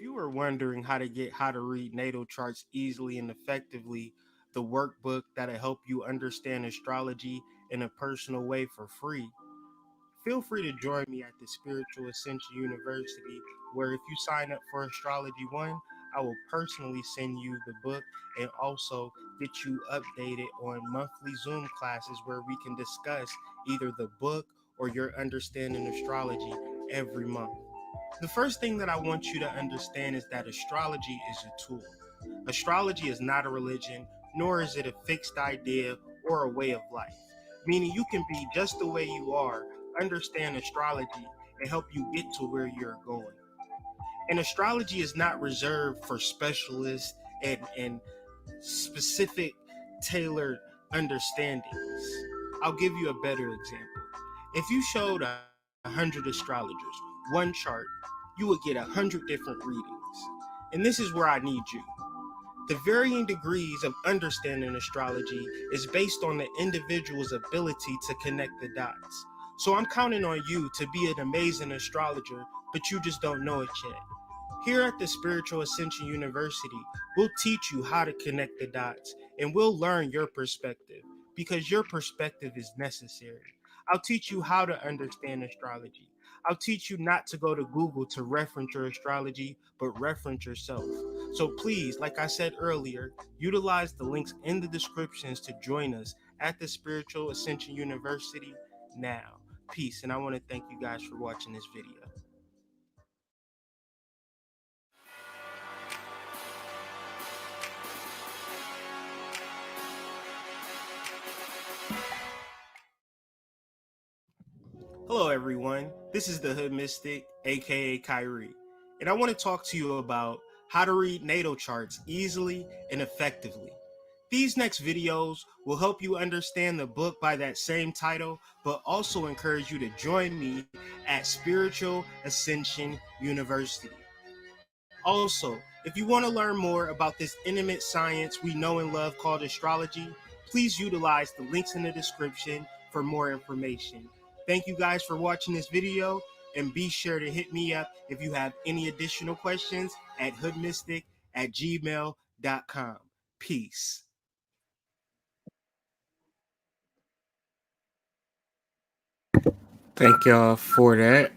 you were wondering how to read natal charts easily and effectively, the workbook that'll help you understand astrology in a personal way for free, feel free to join me at the Spiritual Ascension University, where if you sign up for Astrology One, I will personally send you the book and also get you updated on monthly Zoom classes where we can discuss either the book or your understanding astrology every month. The first thing that I want you to understand is that astrology is a tool. Astrology is not a religion, nor is it a fixed idea or a way of life. Meaning you can be just the way you are, understand astrology, and help you get to where you're going. And astrology is not reserved for specialists and specific tailored understandings. I'll give you a better example. If you showed 100 astrologers one chart, you would get 100 different readings. And this is where I need you. The varying degrees of understanding astrology is based on the individual's ability to connect the dots. So I'm counting on you to be an amazing astrologer, but you just don't know it yet. Here at the Spiritual Ascension University, we'll teach you how to connect the dots and we'll learn your perspective because your perspective is necessary. I'll teach you how to understand astrology. I'll teach you not to go to Google to reference your astrology, but reference yourself. So please, like I said earlier, utilize the links in the descriptions to join us at the Spiritual Ascension University now. Peace, and I want to thank you guys for watching this video. Hello, everyone. This is the Hood Mystic, aka Kyrie, and I want to talk to you about how to read natal charts easily and effectively. These next videos will help you understand the book by that same title, but also encourage you to join me at Spiritual Ascension University. Also, if you want to learn more about this intimate science we know and love called astrology, please utilize the links in the description for more information. Thank you guys for watching this video, and be sure to hit me up if you have any additional questions at hoodmystic@gmail.com. Peace. Thank y'all for that.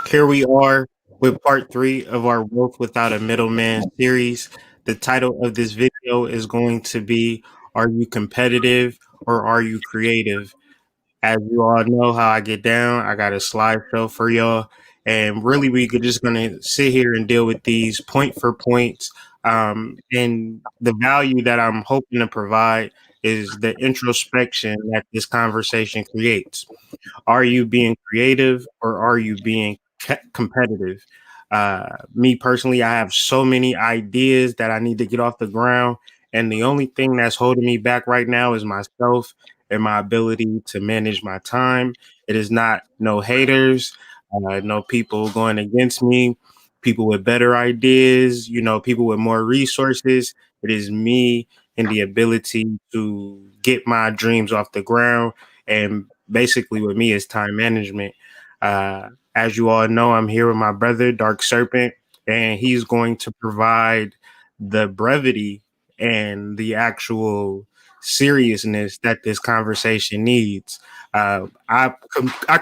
Here we are with part three of our Wealth Without a Middleman series. The title of this video is going to be, Are You Competitive or Are You Creative? As you all know how I get down, I got a slideshow for y'all. And really, we could just going to sit here and deal with these point for points. And the value that I'm hoping to provide is the introspection that this conversation creates. Are you being creative or are you being competitive? Me personally, I have so many ideas that I need to get off the ground. And the only thing that's holding me back right now is myself and my ability to manage my time. It is not no haters, no people going against me, people with better ideas, people with more resources. It is me and the ability to get my dreams off the ground. And basically, with me, is time management. As you all know, I'm here with my brother, Dark Serpent, and he's going to provide the brevity and the actual seriousness that this conversation needs. I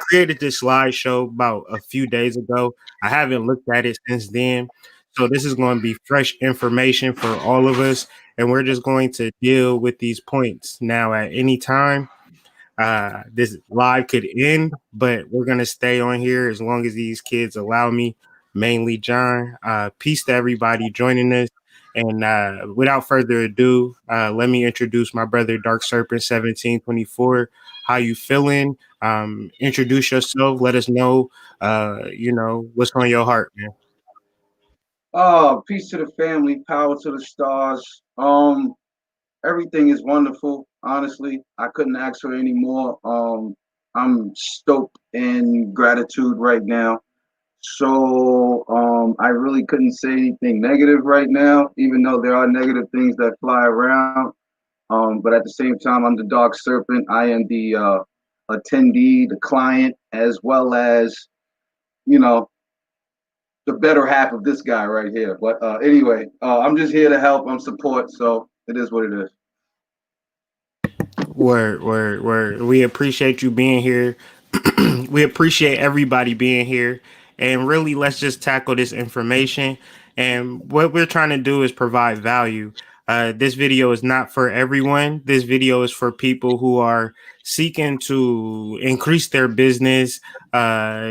created this slideshow about a few days ago. I haven't looked at it since then. So this is going to be fresh information for all of us, and we're just going to deal with these points now at any time. This live could end, but we're gonna stay on here as long as these kids allow me. Mainly John. Peace to everybody joining us. And without further ado, let me introduce my brother Dark Serpent 1724. How you feeling? Introduce yourself. Let us know. What's on your heart, man. Peace to the family, power to the stars. Everything is wonderful. Honestly, I couldn't ask for any more. I'm stoked in gratitude right now. So, I really couldn't say anything negative right now, even though there are negative things that fly around. But at the same time, I'm the Dark Serpent. I am the attendee, the client, as well as, you know, the better half of this guy right here. But anyway, I'm just here to help. I'm support. So it is what it is. Word. We appreciate you being here. We appreciate everybody being here. And really, let's just tackle this information. And what we're trying to do is provide value. This video is not for everyone. This video is for people who are seeking to increase their business,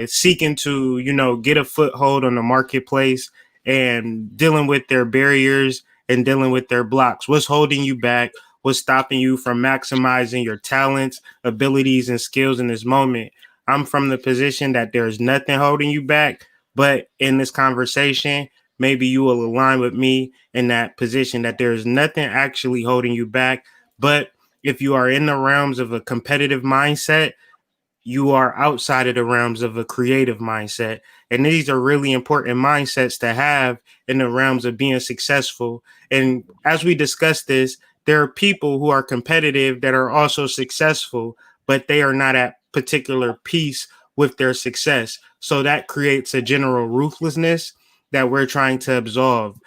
seeking to, get a foothold on the marketplace and dealing with their barriers and dealing with their blocks. What's holding you back? What's stopping you from maximizing your talents, abilities, and skills in this moment? I'm from the position that there's nothing holding you back, but in this conversation, maybe you will align with me in that position that there's nothing actually holding you back. But if you are in the realms of a competitive mindset, you are outside of the realms of a creative mindset. And these are really important mindsets to have in the realms of being successful. And as we discuss this, there are people who are competitive that are also successful, but they are not at particular peace with their success. So that creates a general ruthlessness that we're trying to absolve.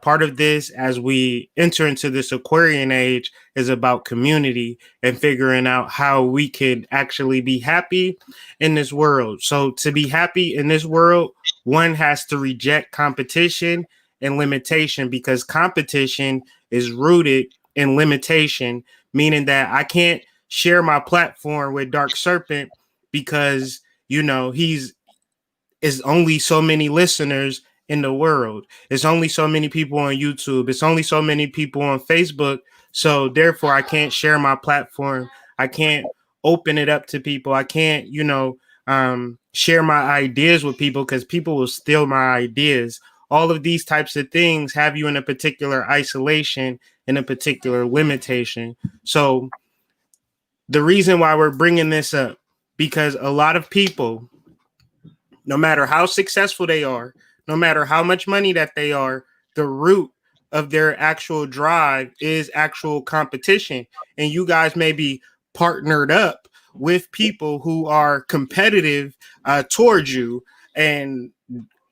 Part of this, as we enter into this Aquarian age, is about community and figuring out how we can actually be happy in this world. So, to be happy in this world, one has to reject competition and limitation because competition is rooted in limitation, meaning that I can't share my platform with Dark Serpent because, he's is only so many listeners in the world. It's only so many people on YouTube. It's only so many people on Facebook. So therefore, I can't share my platform. I can't open it up to people. I can't, share my ideas with people because people will steal my ideas. All of these types of things have you in a particular isolation, in a particular limitation. So the reason why we're bringing this up, because a lot of people, no matter how successful they are, no matter how much money that they are, the root of their actual drive is actual competition. And you guys may be partnered up with people who are competitive towards you. And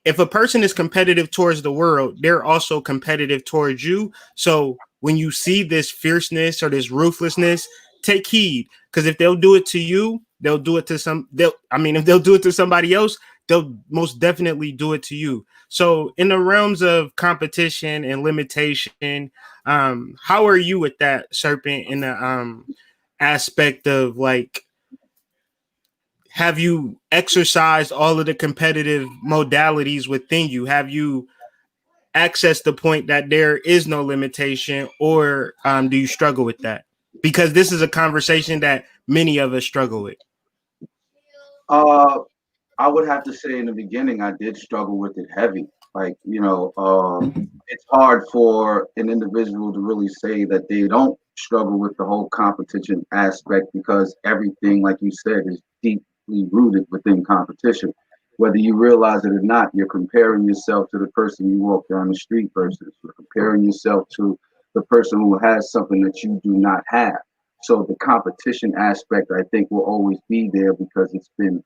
if a person is competitive towards the world, they're also competitive towards you. So when you see this fierceness or this ruthlessness, take heed, because if they'll do it to you, they'll do it to if they'll do it to somebody else, they'll most definitely do it to you. So in the realms of competition and limitation, how are you with that, Serpent, in the aspect of like, have you exercised all of the competitive modalities within you? Have you accessed the point that there is no limitation, or do you struggle with that? Because this is a conversation that many of us struggle with. Uh, I would have to say in the beginning, I did struggle with it heavy. Like, it's hard for an individual to really say that they don't struggle with the whole competition aspect because everything, like you said, is deeply rooted within competition. Whether you realize it or not, you're comparing yourself to the person you walk down the street versus. You're comparing yourself to the person who has something that you do not have. So the competition aspect, I think, will always be there because it's been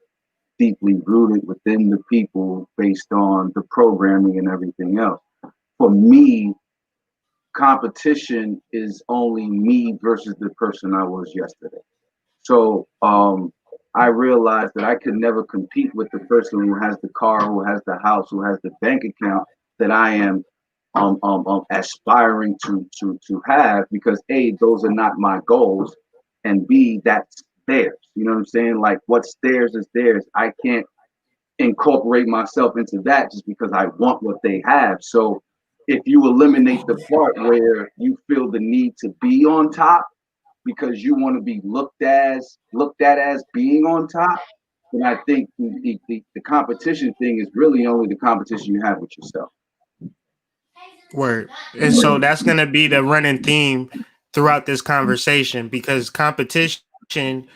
deeply rooted within the people based on the programming and everything else. For me, competition is only me versus the person I was yesterday. So I realized that I could never compete with the person who has the car, who has the house, who has the bank account that I am aspiring to have, because A, those are not my goals, and B, that's theirs. You know what I'm saying? Like, what's theirs is theirs. I can't incorporate myself into that just because I want what they have. So if you eliminate the part where you feel the need to be on top because you want to be looked at as being on top, then I think the competition thing is really only the competition you have with yourself. Word. And so that's going to be the running theme throughout this conversation, because competition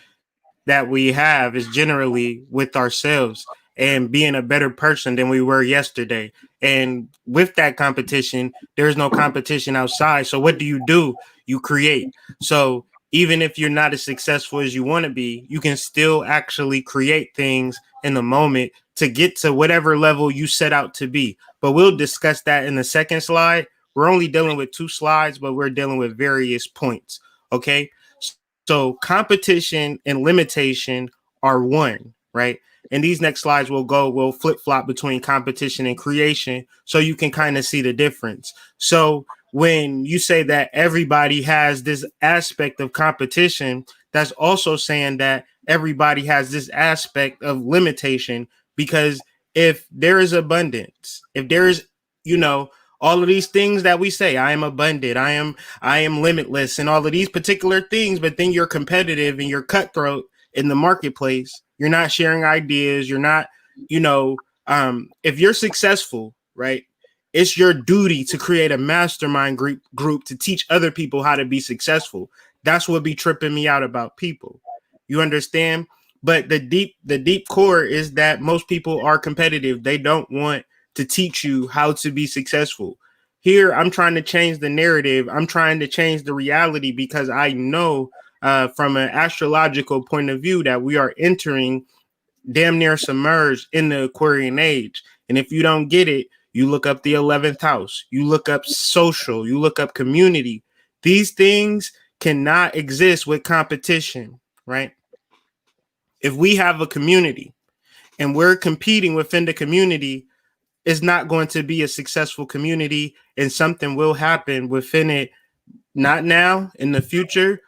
that we have is generally with ourselves and being a better person than we were yesterday. And with that competition, there's no competition outside. So what do? You create. So even if you're not as successful as you want to be, you can still actually create things in the moment to get to whatever level you set out to be. But we'll discuss that in the second slide. We're only dealing with 2 slides, but we're dealing with various points. Okay. So competition and limitation are one, right? And these next slides we'll flip flop between competition and creation so you can kind of see the difference. So when you say that everybody has this aspect of competition, that's also saying that everybody has this aspect of limitation, because if there is abundance, if there is, you know, all of these things that we say, I am abundant, I am limitless, and all of these particular things, but then you're competitive and you're cutthroat in the marketplace, you're not sharing ideas, you're not, if you're successful, right? It's your duty to create a mastermind group to teach other people how to be successful. That's what be tripping me out about people. You understand? But the deep core is that most people are competitive. They don't want to teach you how to be successful. Here, I'm trying to change the narrative. I'm trying to change the reality because I know from an astrological point of view that we are entering damn near submerged in the Aquarian age. And if you don't get it, you look up the 11th house, you look up social, you look up community. These things cannot exist with competition, right? If we have a community and we're competing within the community, it's not going to be a successful community, and something will happen within it. Not now, in the future,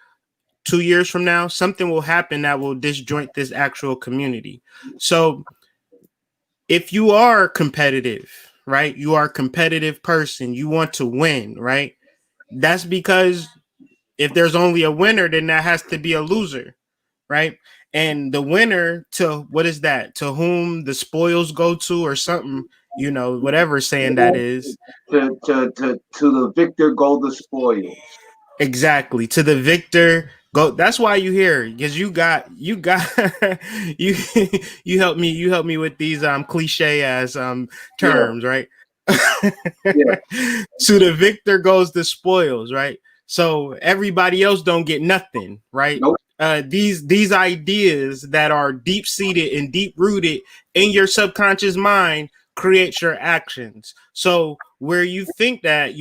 2 years from now, something will happen that will disjoint this actual community. So if you are competitive, right? You are a competitive person, you want to win, right? That's because if there's only a winner, then that has to be a loser, right? And the winner, to what is that? To whom the spoils go to, or something, whatever saying that is. To the victor go the spoils. Exactly. To the victor go. That's why you here, because you got you you help me with these cliche as Yeah, terms, right? yeah. To the victor goes the spoils, right? So everybody else don't get nothing, right? Nope. These ideas that are deep seated and deep rooted in your subconscious mind create your actions. So where you think that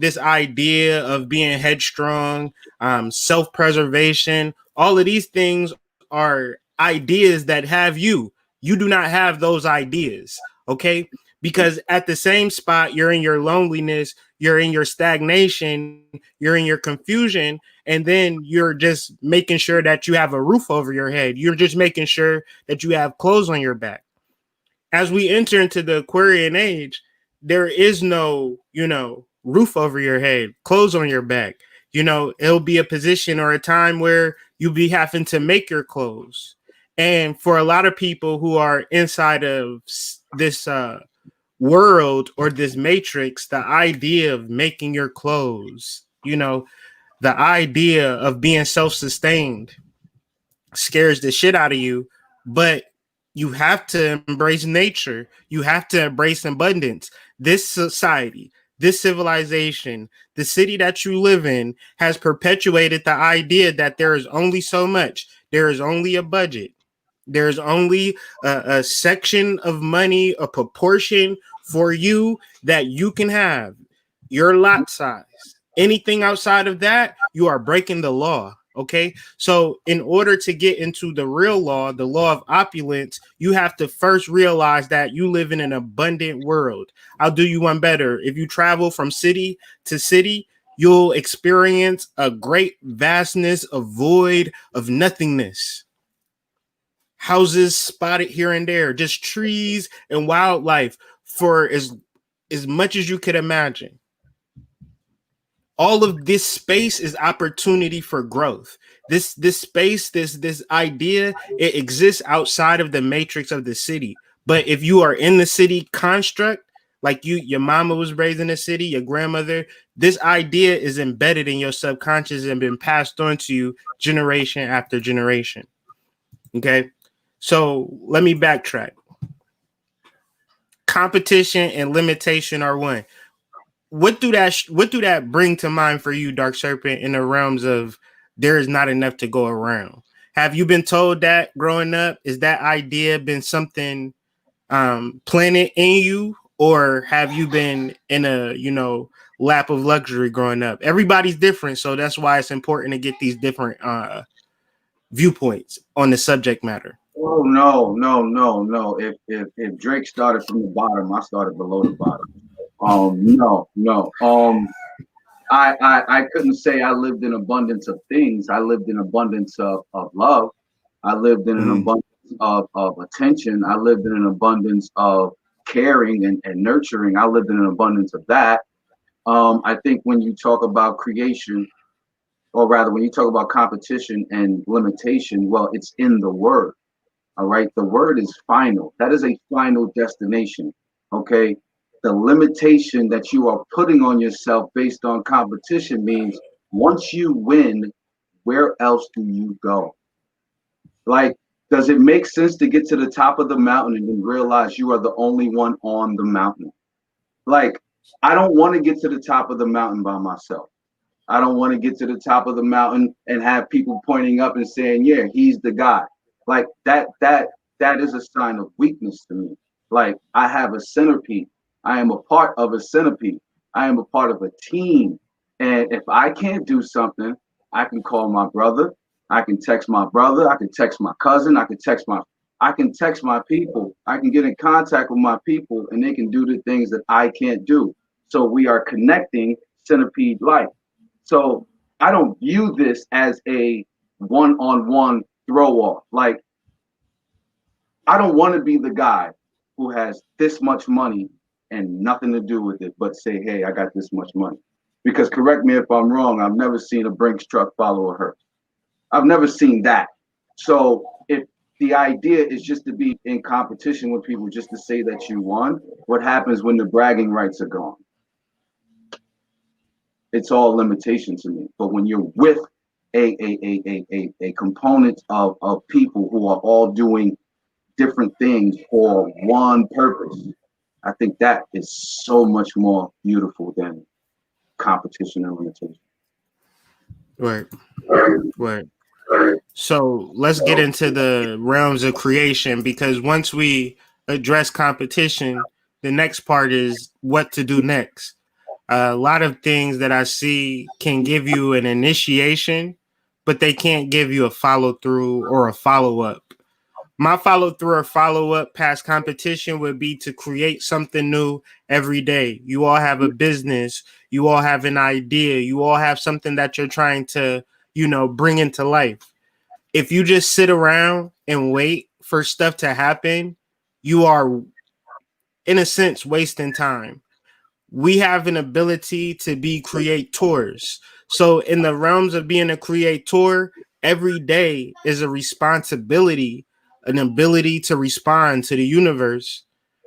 this idea of being headstrong, self preservation, all of these things are ideas that have you do not have those ideas, okay? Because at the same spot, you're in your loneliness, you're in your stagnation, you're in your confusion, and then you're just making sure that you have a roof over your head. You're just making sure that you have clothes on your back. As we enter into the Aquarian age, there is no, roof over your head, clothes on your back. It'll be a position or a time where you'll be having to make your clothes. And for a lot of people who are inside of this world or this matrix, the idea of making your clothes, the idea of being self sustained scares the shit out of you. But you have to embrace nature, you have to embrace abundance. This society, this civilization, the city that you live in has perpetuated the idea that there is only so much, there is only a budget, there's only a section of money, a proportion for you that you can have, your lot size. Anything outside of that, you are breaking the law. Okay. So, in order to get into the real law, the law of opulence, you have to first realize that you live in an abundant world. I'll do you one better. If you travel from city to city, you'll experience a great vastness of void, of nothingness. Houses spotted here and there, just trees and wildlife for as much as you could imagine. All of this space is opportunity for growth. This space, this idea, it exists outside of the matrix of the city. But if you are in the city construct, like your mama was raised in the city, your grandmother, this idea is embedded in your subconscious and been passed on to you generation after generation. Okay. So let me backtrack. Competition and limitation are one. What do that bring to mind for you, Dark Serpent, in the realms of there is not enough to go around. Have you been told that growing up? Is that idea been something planted in you, or have you been in a lap of luxury growing up? Everybody's different, so that's why it's important to get these different viewpoints on the subject matter. Oh no, no, no, no. If Drake started from the bottom, I started below the bottom. No, no. I couldn't say I lived in abundance of things. I lived in abundance of love. I lived in an Mm, abundance of attention. I lived in an abundance of caring and nurturing. I lived in an abundance of that. I think when you talk about creation, or rather when you talk about competition and limitation, well, it's in the word. All right. The word is final. That is a final destination. Okay. The limitation that you are putting on yourself based on competition means once you win, where else do you go? Like, does it make sense to get to the top of the mountain and then realize you are the only one on the mountain? Like, I don't want to get to the top of the mountain by myself. I don't want to get to the top of the mountain and have people pointing up and saying, "Yeah, he's the guy." Like that is a sign of weakness to me. Like I have a centipede. I am a part of a centipede. I am a part of a team. And if I can't do something, I can call my brother. I can text my brother. I can text my cousin. I can text my people. I can get in contact with my people and they can do the things that I can't do. So we are connecting centipede life. So I don't view this as a one-on-one throw off. Like I don't want to be the guy who has this much money and nothing to do with it, but say, hey, I got this much money. Because correct me if I'm wrong, I've never seen a Brinks truck follow a hearse. I've never seen that. So if the idea is just to be in competition with people just to say that you won, what happens when the bragging rights are gone? It's all limitation to me. But when you're with a component of people who are all doing different things for one purpose, I think that is so much more beautiful than competition and limitation. right, right. So let's get into the realms of creation, because once we address competition, the next part is what to do next. A lot of things that I see can give you an initiation, but they can't give you a follow through or a follow up. My follow through or follow up past competition would be to create something new every day. You all have a business, you all have an idea, you all have something that you're trying to, bring into life. If you just sit around and wait for stuff to happen, you are, in a sense, wasting time. We have an ability to be creators. So, in the realms of being a creator, every day is a responsibility, an ability to respond to the universe,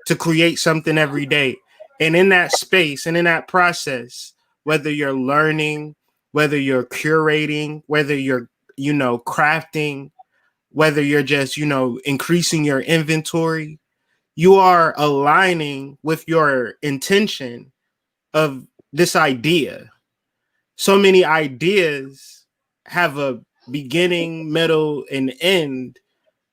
to create something every day. And in that space and in that process, whether you're learning, whether you're curating, whether you're, crafting, whether you're just, increasing your inventory, you are aligning with your intention of this idea. So many ideas have a beginning, middle, and end,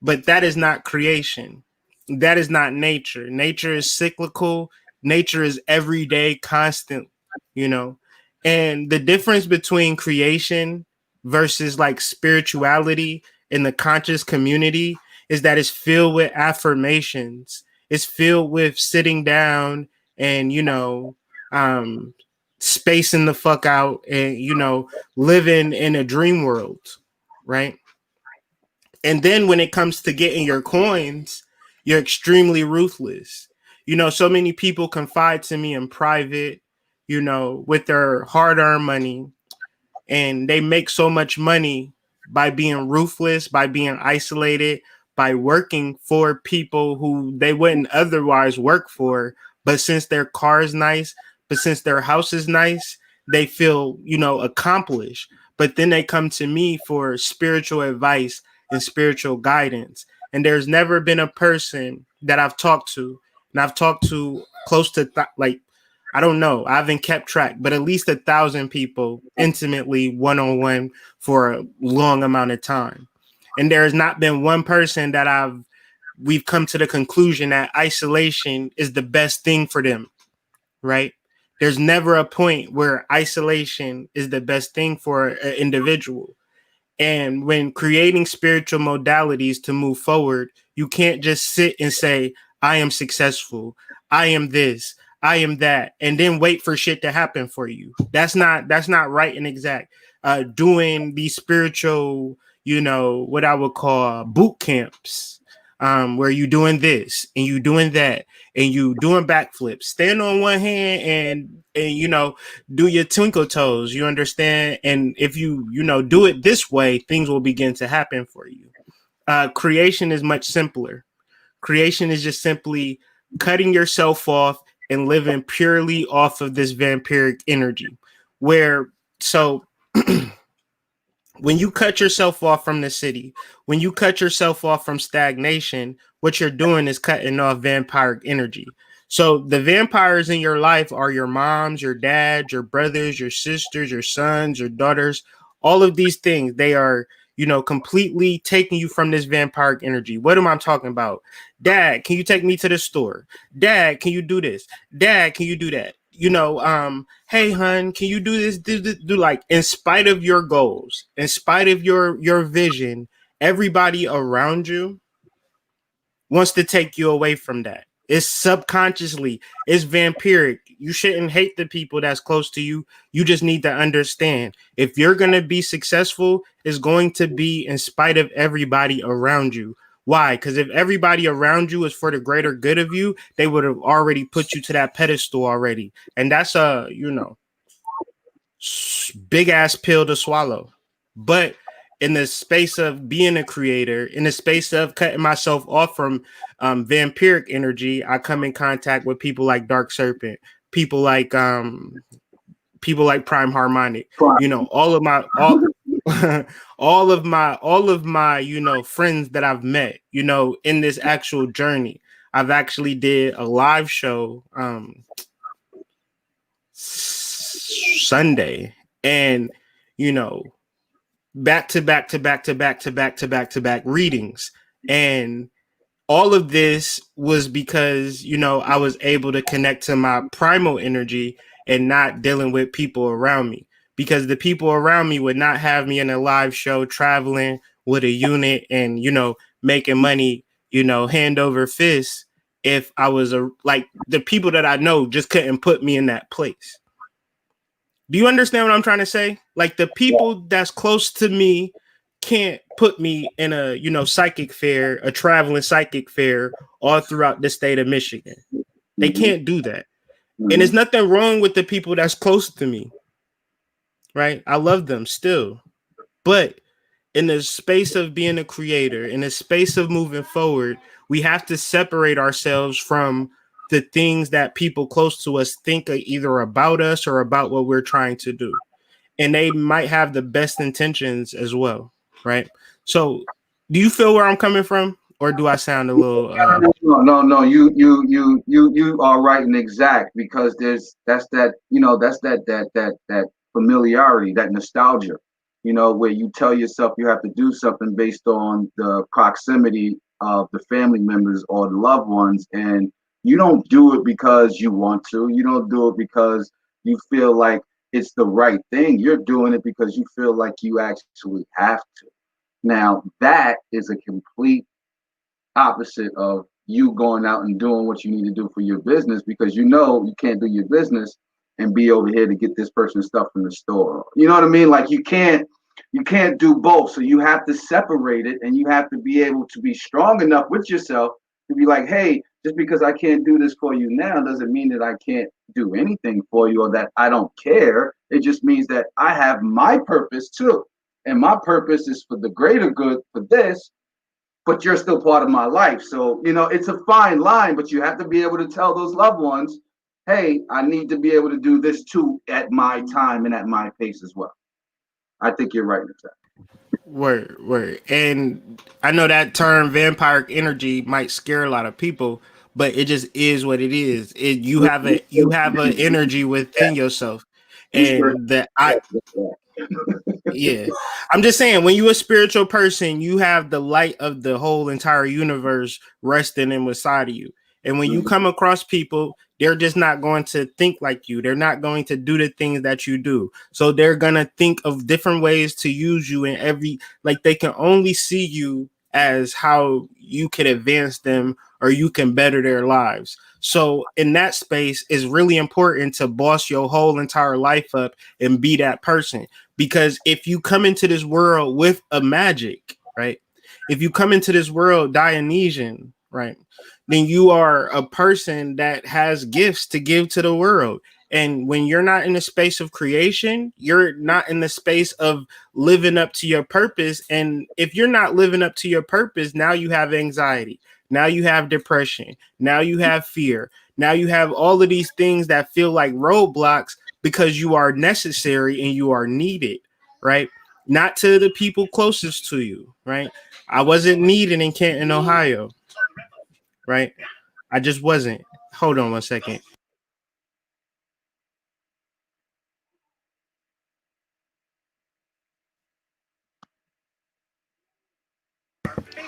but that is not creation. That is not nature. Nature is cyclical. Nature is everyday, constant, you know. And the difference between creation versus like spirituality in the conscious community is that it's filled with affirmations. It's filled with sitting down and, um, spacing the fuck out and, living in a dream world, right? And then when it comes to getting your coins, you're extremely ruthless. So many people confide to me in private, with their hard earned money, and they make so much money by being ruthless, by being isolated, by working for people who they wouldn't otherwise work for. But since their car is nice, but since their house is nice, they feel, accomplished. But then they come to me for spiritual advice and spiritual guidance. And there's never been a person that I've talked to, and I've talked to close to like I don't know. I haven't kept track, but at least 1,000 people intimately one on one for a long amount of time. And there has not been one person that we've come to the conclusion that isolation is the best thing for them, right? There's never a point where isolation is the best thing for an individual. And when creating spiritual modalities to move forward, you can't just sit and say, I am successful, I am this, I am that, and then wait for shit to happen for you. That's not right and exact. Doing these spiritual, what I would call boot camps, where you doing this and you doing that and you doing backflips, stand on one hand and do your twinkle toes, you understand? And if you do it this way, things will begin to happen for you. Creation is much simpler. Creation is just simply cutting yourself off and living purely off of this vampiric energy. Where so when you cut yourself off from the city, when you cut yourself off from stagnation, what you're doing is cutting off vampiric energy. So the vampires in your life are your moms, your dads, your brothers, your sisters, your sons, your daughters, all of these things. They are, completely taking you from this vampiric energy. What am I talking about? Dad, can you take me to the store? Dad, can you do this? Dad, can you do that? Hey hun, can you do this? Do like, in spite of your goals, in spite of your vision, everybody around you wants to take you away from that. It's subconsciously, it's vampiric. You shouldn't hate the people that's close to you. You just need to understand, if you're going to be successful, it's going to be in spite of everybody around you. Why? Because if everybody around you is for the greater good of you, they would have already put you to that pedestal already. And that's a, big ass pill to swallow. But in the space of being a creator, in the space of cutting myself off from vampiric energy, I come in contact with people like Dark Serpent, people like Prime Harmonic. All of my all of my friends that I've met, in this actual journey. I've actually did a live show Sunday, and you know back to back to back to back to back to back to back readings. And all of this was because, I was able to connect to my primal energy and not dealing with people around me. Because the people around me would not have me in a live show traveling with a unit and, making money, hand over fist, if I was like, the people that I know just couldn't put me in that place. Do you understand what I'm trying to say? Like, the people that's close to me can't put me in a, psychic fair, a traveling psychic fair all throughout the state of Michigan. They can't do that. And there's nothing wrong with the people that's close to me, right? I love them still. But in the space of being a creator, in the space of moving forward, we have to separate ourselves from the things that people close to us think are either about us or about what we're trying to do. And they might have the best intentions as well, right? So, do you feel where I'm coming from, or do I sound a little? No. You are right and exact, because that's that familiarity, that nostalgia, where you tell yourself you have to do something based on the proximity of the family members or the loved ones, and you don't do it because you want to. You don't do it because you feel like it's the right thing. You're doing it because you feel like you actually have to. Now, that is a complete opposite of you going out and doing what you need to do for your business, because you can't do your business and be over here to get this person's stuff from the store. You know what I mean? Like, you can't do both. So you have to separate it, and you have to be able to be strong enough with yourself to be like, hey, just because I can't do this for you now doesn't mean that I can't do anything for you, or that I don't care. It just means that I have my purpose too. And my purpose is for the greater good for this, but you're still part of my life. So, it's a fine line, but you have to be able to tell those loved ones, hey, I need to be able to do this too at my time and at my pace as well. I think you're right with that. Word. And I know that term vampiric energy might scare a lot of people, but it just is what it is. You have a energy within yourself, You straight and yeah. I'm just saying, when you're a spiritual person, you have the light of the whole entire universe resting inside of you. And when you come across people, they're just not going to think like you. They're not going to do the things that you do. So they're going to think of different ways to use you in every, like, they can only see you as how you can advance them or you can better their lives. So in that space, it's really important to boss your whole entire life up and be that person, because if you come into this world with a magic, right? If you come into this world Dionysian, right? Then you are a person that has gifts to give to the world. And when you're not in the space of creation, you're not in the space of living up to your purpose. And if you're not living up to your purpose, now you have anxiety. Now you have depression. Now you have fear. Now you have all of these things that feel like roadblocks because you are necessary and you are needed, right? Not to the people closest to you, right? I wasn't needed in Canton, Ohio, right? I just wasn't. Hold on 1 second.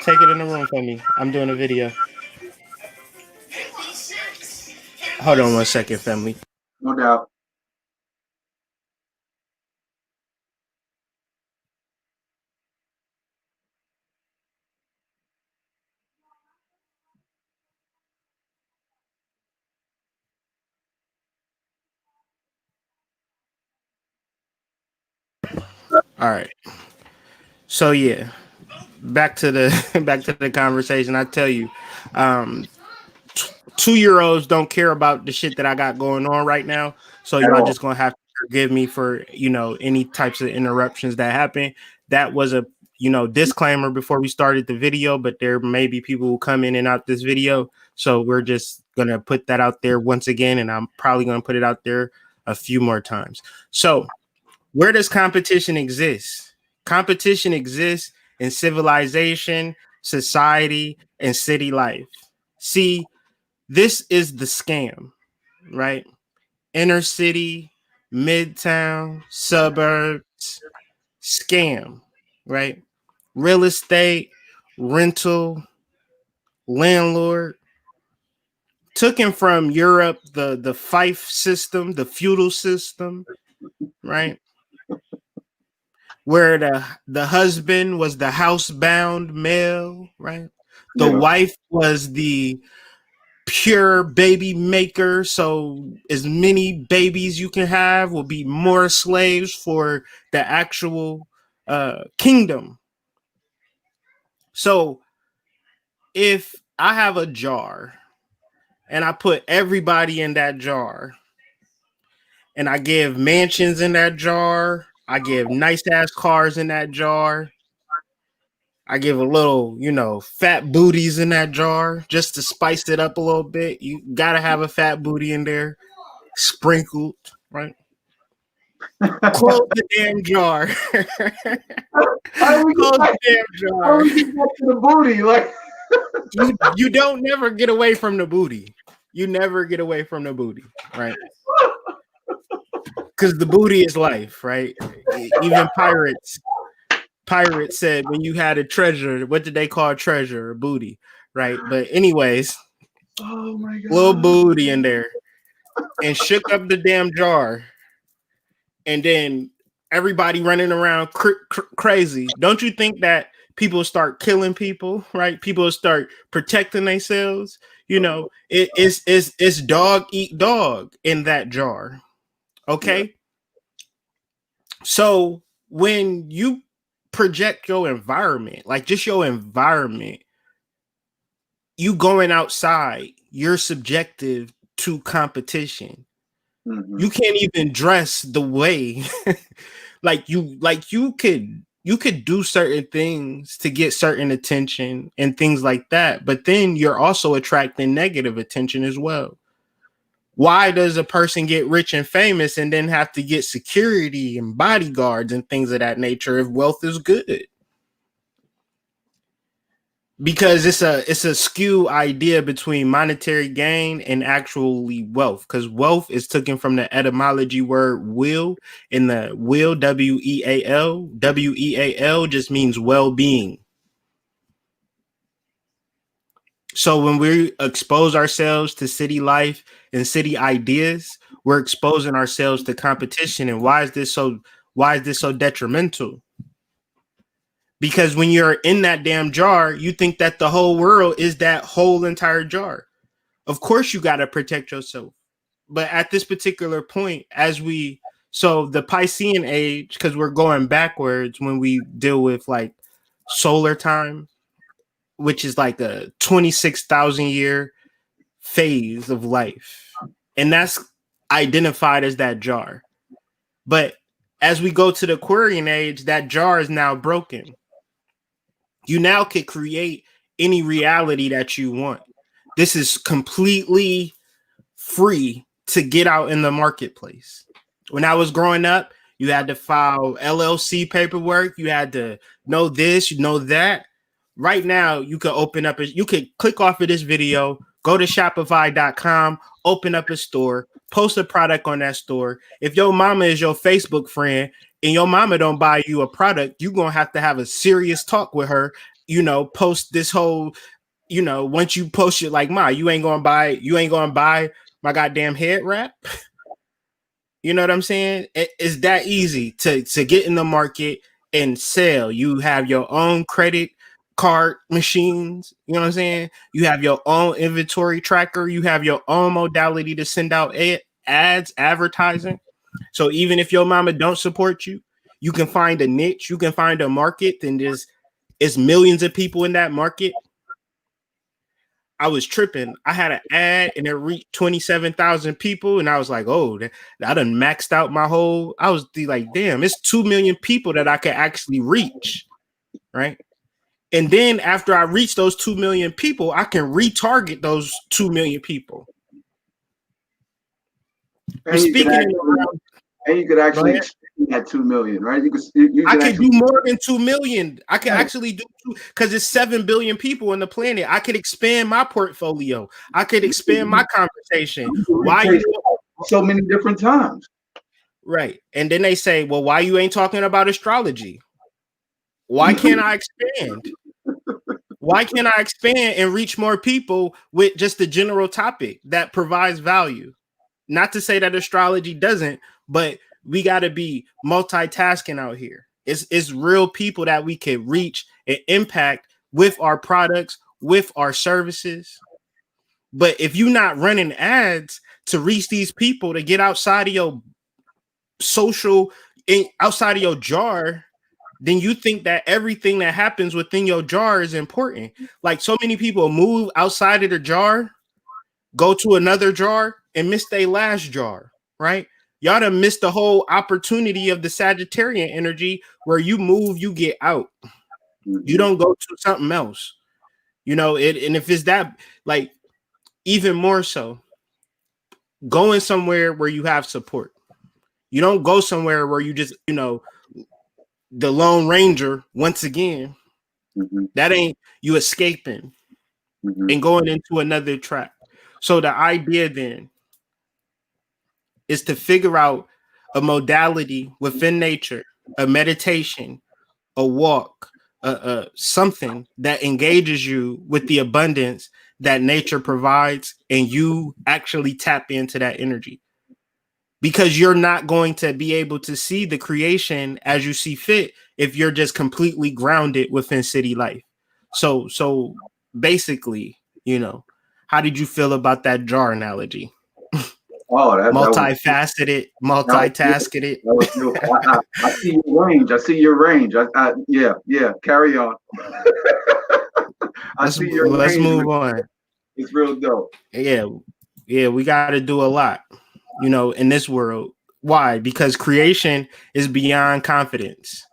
Take it in the room for me. I'm doing a video. Hold on 1 second, family. no doubt. All right. So yeah, back to the back to the conversation. I tell you, um, 2 year olds don't care about the shit that I got going on right now. So At y'all all. just gonna have to forgive me for any types of interruptions that happen. That was a disclaimer before we started the video, but there may be people who come in and out this video. So we're just gonna put that out there once again, and I'm probably gonna put it out there a few more times. So where does competition exist? Competition exists in civilization, society, and city life. See, this is the scam, right? Inner city, midtown, suburbs, scam, right? Real estate, rental, landlord. Took him from Europe, the fief system, the feudal system, right? Where the husband was the housebound male, right? The Yeah. wife was the pure baby maker. So as many babies you can have will be more slaves for the actual kingdom. So if I have a jar and I put everybody in that jar and I give mansions in that jar, I give nice ass cars in that jar, I give a little, fat booties in that jar just to spice it up a little bit. You gotta have a fat booty in there, sprinkled, right? Close the damn jar. How do we get Close back? the damn How jar. do we get back to the booty? Like, You don't never get away from the booty. You never get away from the booty, right? Because the booty is life, right? Even pirates said when you had a treasure, what did they call treasure? A booty, right? But anyways, oh my little god. booty in there, and shook up the damn jar, and then everybody running around crazy. Don't you think that people start killing people, right? People start protecting themselves. It's dog eat dog in that jar. Yeah. Okay, so when you project your environment, like just your environment, you going outside, you're subjective to competition. Mm-hmm. You can't even dress the way like you could do certain things to get certain attention and things like that, but then you're also attracting negative attention as well. Why does a person get rich and famous and then have to get security and bodyguards and things of that nature if wealth is good? because it's a skew idea between monetary gain and actually wealth, because wealth is taken from the etymology word will, and the will, weal just means well-being. So when we expose ourselves to city life and city ideas, we're exposing ourselves to competition. And why is this so detrimental? Because when you're in that damn jar, you think that the whole world is that whole entire jar. Of course you got to protect yourself. But at this particular point, so the Piscean age, because we're going backwards when we deal with like solar time, which is like a 26,000 year phase of life. And that's identified as that jar. But as we go to the Aquarian age, that jar is now broken. You now can create any reality that you want. This is completely free to get out in the marketplace. When I was growing up, you had to file LLC paperwork. You had to know this, you know that. Right now, you could you could click off of this video, go to Shopify.com, open up a store, post a product on that store. If your mama is your Facebook friend and your mama don't buy you a product, you're going to have a serious talk with her, post this whole, once you post it like, you ain't going to buy my goddamn head wrap. You know what I'm saying? It's that easy to get in the market and sell. You have your own credit card machines. You know what I'm saying? You have your own inventory tracker. You have your own modality to send out ads, advertising. So even if your mama don't support you, you can find a niche. You can find a market. And it's millions of people in that market. I was tripping. I had an ad and it reached 27,000 people. And I was like, oh, I done maxed out my whole. I was like, damn, it's 2 million people that I could actually reach. Right. And then after I reach those 2 million people, I can retarget those 2 million people. And you could actually expand that 2 million, right? I could do more than 2 million. I could actually do because it's 7 billion people on the planet. I could expand my portfolio. I could expand my conversation. Why you so many different times? Right. And then they say, well, why you ain't talking about astrology? Why can't I expand? Why can't I expand and reach more people with just the general topic that provides value? Not to say that astrology doesn't, but we got to be multitasking out here. It's real people that we can reach and impact with our products, with our services. But if you're not running ads to reach these people to get outside of your outside of your jar, then you think that everything that happens within your jar is important. Like so many people move outside of the jar, go to another jar, and miss their last jar, right? Y'all done missed the whole opportunity of the Sagittarian energy where you move, you get out. You don't go to something else. And if it's that, like, even more so, going somewhere where you have support. You don't go somewhere where you just, the Lone Ranger once again. That ain't you escaping and going into another trap. So the idea then is to figure out a modality within nature, a meditation, a walk, something that engages you with the abundance that nature provides, and you actually tap into that energy. Because you're not going to be able to see the creation as you see fit if you're just completely grounded within city life. So basically, how did you feel about that jar analogy? Oh, multifaceted, multitasking. I see your range. I see your range. Yeah. Carry on. Let's move on. It's real dope. Yeah, we got to do a lot, in this world. Why? Because creation is beyond confidence.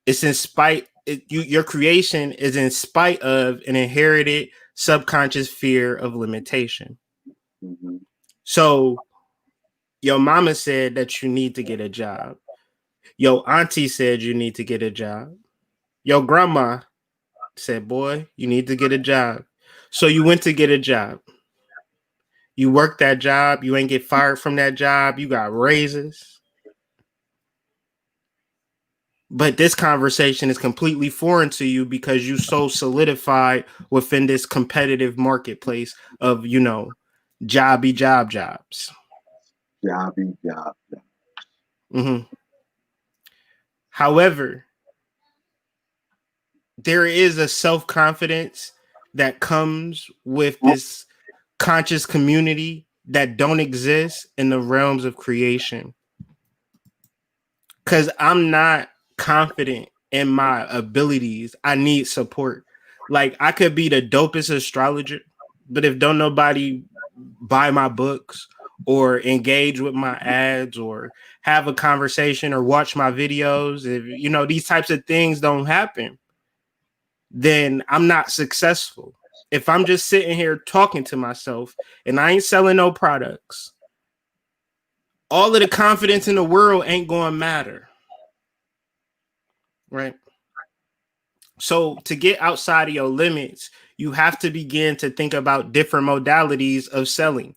It's in spite. Your creation is in spite of an inherited subconscious fear of limitation. So your mama said that you need to get a job. Your auntie said you need to get a job. Your grandma said, boy, you need to get a job. So you went to get a job. You worked that job. You ain't get fired from that job. You got raises. But this conversation is completely foreign to you because you so solidified within this competitive marketplace of, jobs. Jobby job. Mm-hmm. However, there is a self-confidence that comes with this conscious community that don't exist in the realms of creation. Because I'm not confident in my abilities. I need support. Like, I could be the dopest astrologer, but if don't nobody buy my books or engage with my ads or have a conversation or watch my videos, if these types of things don't happen, then I'm not successful. If I'm just sitting here talking to myself and I ain't selling no products, all of the confidence in the world ain't going to matter. Right? So to get outside of your limits, you have to begin to think about different modalities of selling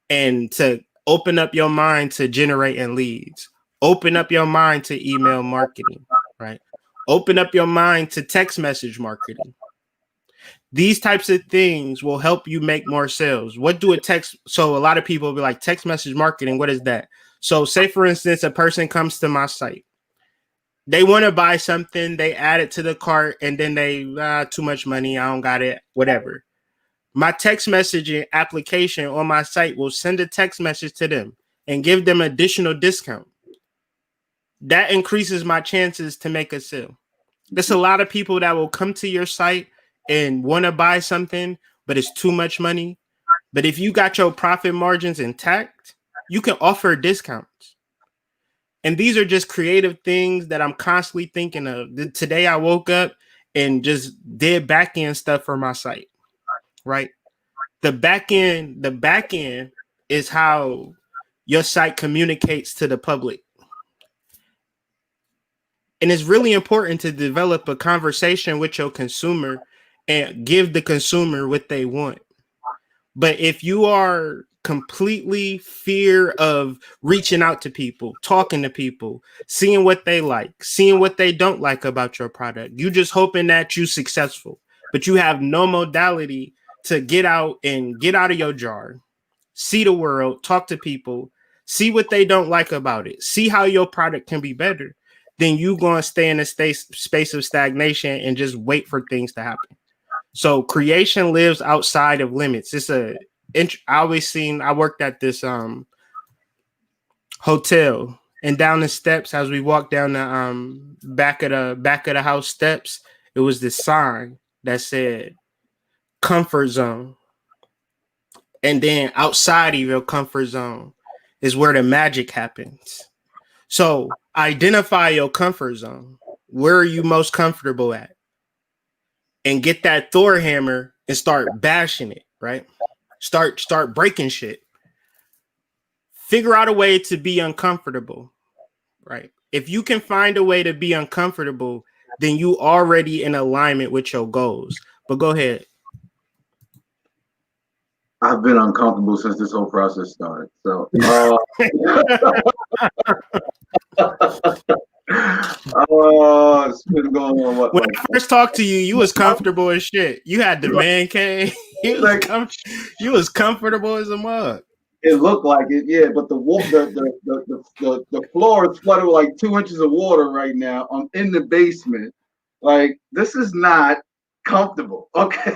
and to open up your mind to generating leads. Open up your mind to email marketing, right? Open up your mind to text message marketing. These types of things will help you make more sales. What do a text? So a lot of people will be like, text message marketing, what is that? So say, for instance, a person comes to my site. They want to buy something, they add it to the cart, and then they, too much money, I don't got it, whatever. My text messaging application on my site will send a text message to them and give them additional discount. That increases my chances to make a sale. There's a lot of people that will come to your site and want to buy something, but it's too much money. But if you got your profit margins intact, you can offer discounts. And these are just creative things that I'm constantly thinking of. Today I woke up and just did back end stuff for my site, right? The back end is how your site communicates to the public. And it's really important to develop a conversation with your consumer and give the consumer what they want. But if you are completely fear of reaching out to people, talking to people, seeing what they like, seeing what they don't like about your product, you just hoping that you're successful, but you have no modality to get out of your jar, see the world, talk to people, see what they don't like about it, see how your product can be better, then you going to stay in a space of stagnation and just wait for things to happen. So creation lives outside of limits. I worked at this hotel, and down the steps as we walked down the back of the house steps, it was this sign that said comfort zone. And then outside of your comfort zone is where the magic happens. So identify your comfort zone. Where are you most comfortable at? And get that Thor hammer and start bashing it, right? Start breaking shit. Figure out a way to be uncomfortable, right? If you can find a way to be uncomfortable, then you already in alignment with your goals. But go ahead. I've been uncomfortable since this whole process started. So, it's been going on. When I first talked to you, you was comfortable as shit. You had the man cave. You was comfortable as a mug. It looked like it, yeah. But the floor is flooded with like 2 inches of water right now. I'm in the basement. Like, this is not comfortable. Okay,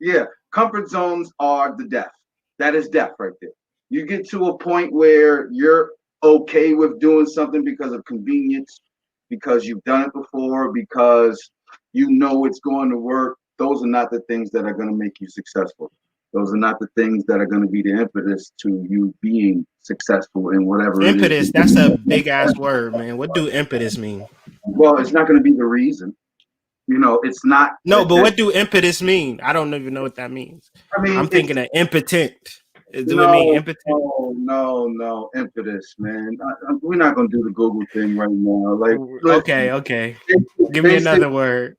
yeah. Comfort zones are the death. That is death right there. You get to a point where you're okay with doing something because of convenience, because you've done it before, because you know it's going to work. Those are not the things that are going to make you successful. Those are not the things that are going to be the impetus to you being successful in whatever Impetus, it is. that's a big ass word, man. What do impetus mean? Well, it's not going to be the reason. It's not. No, but what do impetus mean? I don't even know what that means. I mean, I'm thinking of impotent. Do it mean impotent? No, impetus, man. We're not gonna do the Google thing right now. Like, Okay, listen, okay. Give me basic. another word.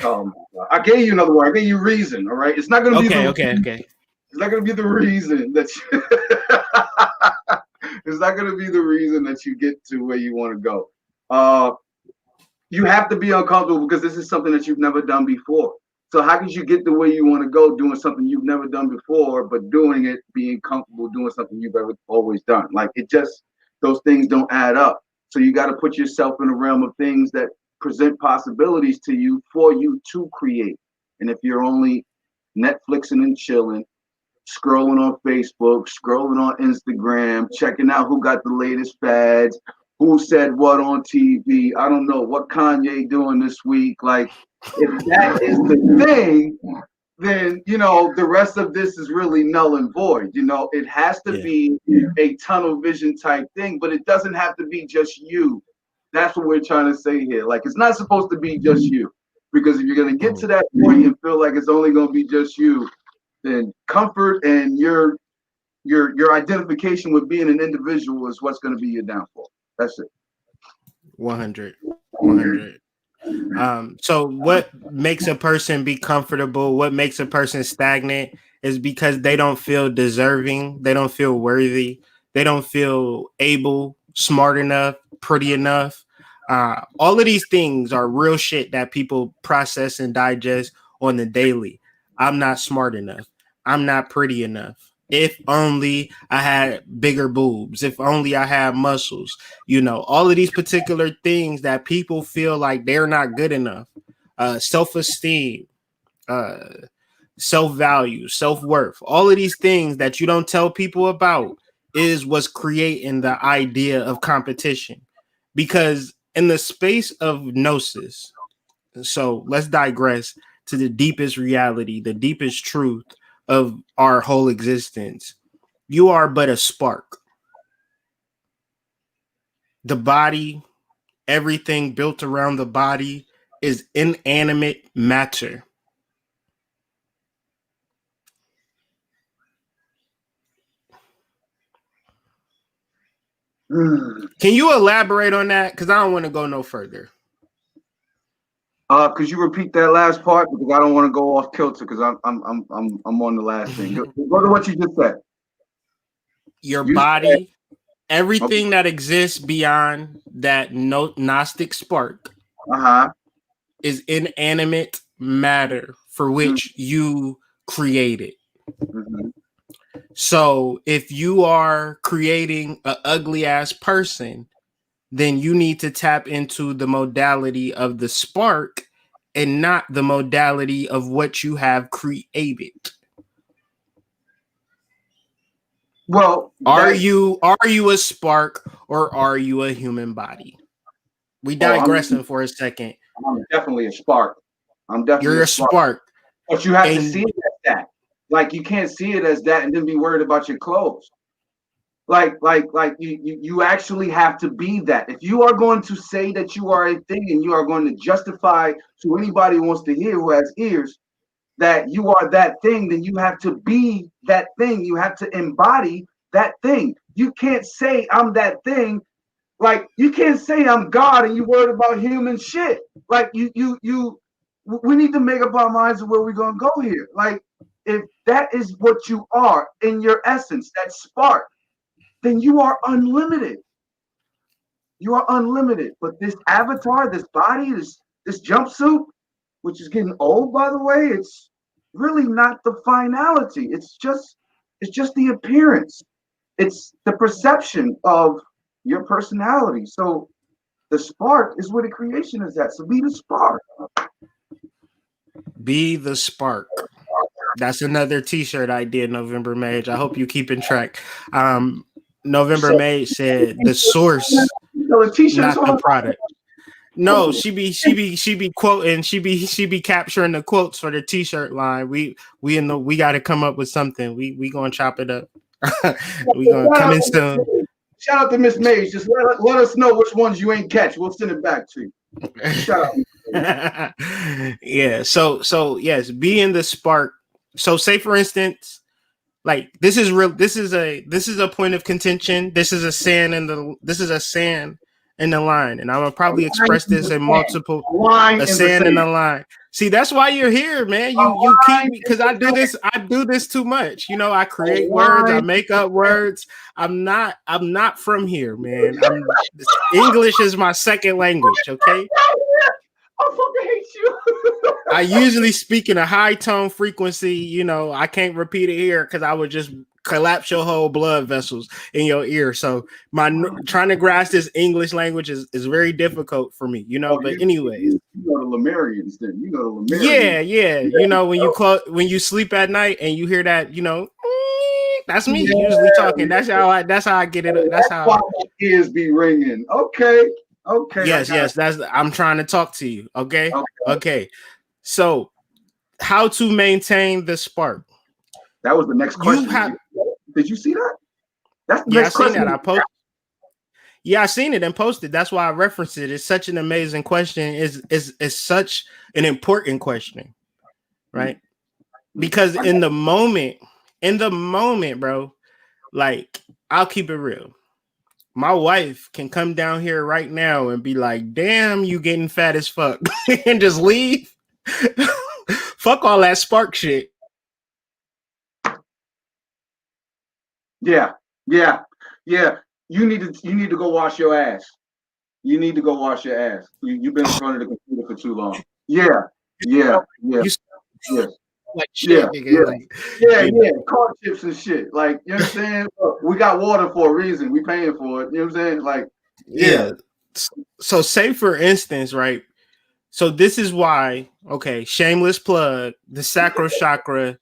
Oh my God. I gave you another word. I gave you reason. All right. It's not gonna be Okay, the. okay, okay. It's not gonna be the reason that. It's not gonna be the reason that you get to where you want to go. Uh, you have to be uncomfortable because this is something that you've never done before. So how could you get the way you want to go doing something you've never done before, but doing it, being comfortable doing something you've ever always done? Like it just those things don't add up. So you got to put yourself in a realm of things that present possibilities to you for you to create. And if you're only Netflixing and chilling, scrolling on Facebook, scrolling on Instagram, checking out who got the latest fads, who said what on TV. I don't know what Kanye doing this week. Like, if that is the thing, then the rest of this is really null and void. It has to Yeah. be a tunnel vision type thing, but it doesn't have to be just you. That's what we're trying to say here. Like, it's not supposed to be just you, because if you're gonna get to that point and feel like it's only gonna be just you, then comfort and your identification with being an individual is what's going to be your downfall. That's it. 100. 100. So what makes a person be comfortable? What makes a person stagnant is because they don't feel deserving. They don't feel worthy. They don't feel able, smart enough, pretty enough. All of these things are real shit that people process and digest on the daily. I'm not smart enough. I'm not pretty enough. If only I had bigger boobs. If only I had muscles. All of these particular things that people feel like they're not good enough. Self-esteem, uh, self-value, self-worth, all of these things that you don't tell people about is what's creating the idea of competition. Because in the space of gnosis, so let's digress to the deepest reality, the deepest truth of our whole existence. You are but a spark. The body, everything built around the body is inanimate matter. Can you elaborate on that? Because I don't want to go no further. Could you repeat that last part, because I don't want to go off kilter, because I'm on the last thing. Go to what you just said. Your You said, body, everything that exists beyond that Gnostic spark uh-huh. is inanimate matter for which you created. Mm-hmm. So if you are creating an ugly ass person, then you need to tap into the modality of the spark and not the modality of what you have created. Well, Are that you a spark or are you a human body? We oh, digressing for a second. I'm definitely a spark. I'm definitely You're a a spark. spark. But you have to see And it as that. Like, you can't see it as that and then be worried about your clothes. Like you actually have to be that. If you are going to say that you are a thing and you are going to justify to anybody who wants to hear, who has ears, that you are that thing, then you have to be that thing. You have to embody that thing. You can't say I'm that thing. Like, you can't say I'm God and you worried about human shit. Like, we need to make up our minds of where we're gonna go here. Like, if that is what you are in your essence, that spark, then you are unlimited. You are unlimited. But this avatar, this body, this jumpsuit, which is getting old, by the way, it's really not the finality. It's just the appearance. It's the perception of your personality. So the spark is where the creation is at. So be the spark. be the spark. That's another t-shirt idea, November Mage. I hope you keeping track. November So Mage said the source, the t-shirts not on the the product. No, she be quoting, she be capturing the quotes for the t-shirt line. We got to come up with something. We gonna chop it up. We gonna come in soon. Shout out to Miss Mays. Just let us know which ones you ain't catch. We'll send it back to you. Shout out. Yeah. So yes, being the spark. So say for instance, Like this is real. This is a point of contention. This is a sand in the line, and I'm gonna A probably line express in this the in sand. multiple. A line A in the sand in sand. the line. See, that's why you're here, man. A You keep line me in because the I do sand. this. I do this too much. I A create words. I line make in the up sand. words. I'm not from here, man. English is my second language. Okay. I fucking hate you. I usually speak in a high tone frequency. I can't repeat it here because I would just collapse your whole blood vessels in your ear. So trying to grasp this English language is very difficult for me. Oh, But anyways, you know the Lemurians then. You know the Lemurians. yeah, yeah. When you sleep at night and you hear that, that's me usually Yeah, talking. That's how I get it. That's that's why how. my ears be ringing. Okay. Okay, I Yes, got yes. I'm trying to talk to you. Okay, okay. okay. So how to maintain the spark? That was the next You question. have. Did you see that? That's the Yeah, I next seen question. that. Yeah, I seen it and posted. That's why I referenced it. It's such an amazing question. Is such an important question, right? Because in the moment, bro, like I'll keep it real. My wife can come down here right now and be like, "Damn, you getting fat as fuck," and just leave. Fuck all that spark shit. Yeah, yeah, yeah. You need to go wash your ass. You need to go wash your ass. You've been in front of the computer for too long. Yeah, yeah, yeah, You yes, like yeah, shit, nigga. yeah. Like, Yeah, you know. yeah, car chips and shit. Like, you know what I'm saying? Look, we got water for a reason. We paying for it. You know what I'm saying? Like, yeah. Yeah. So say for instance, right? So this is why, okay, shameless plug, the sacro chakra.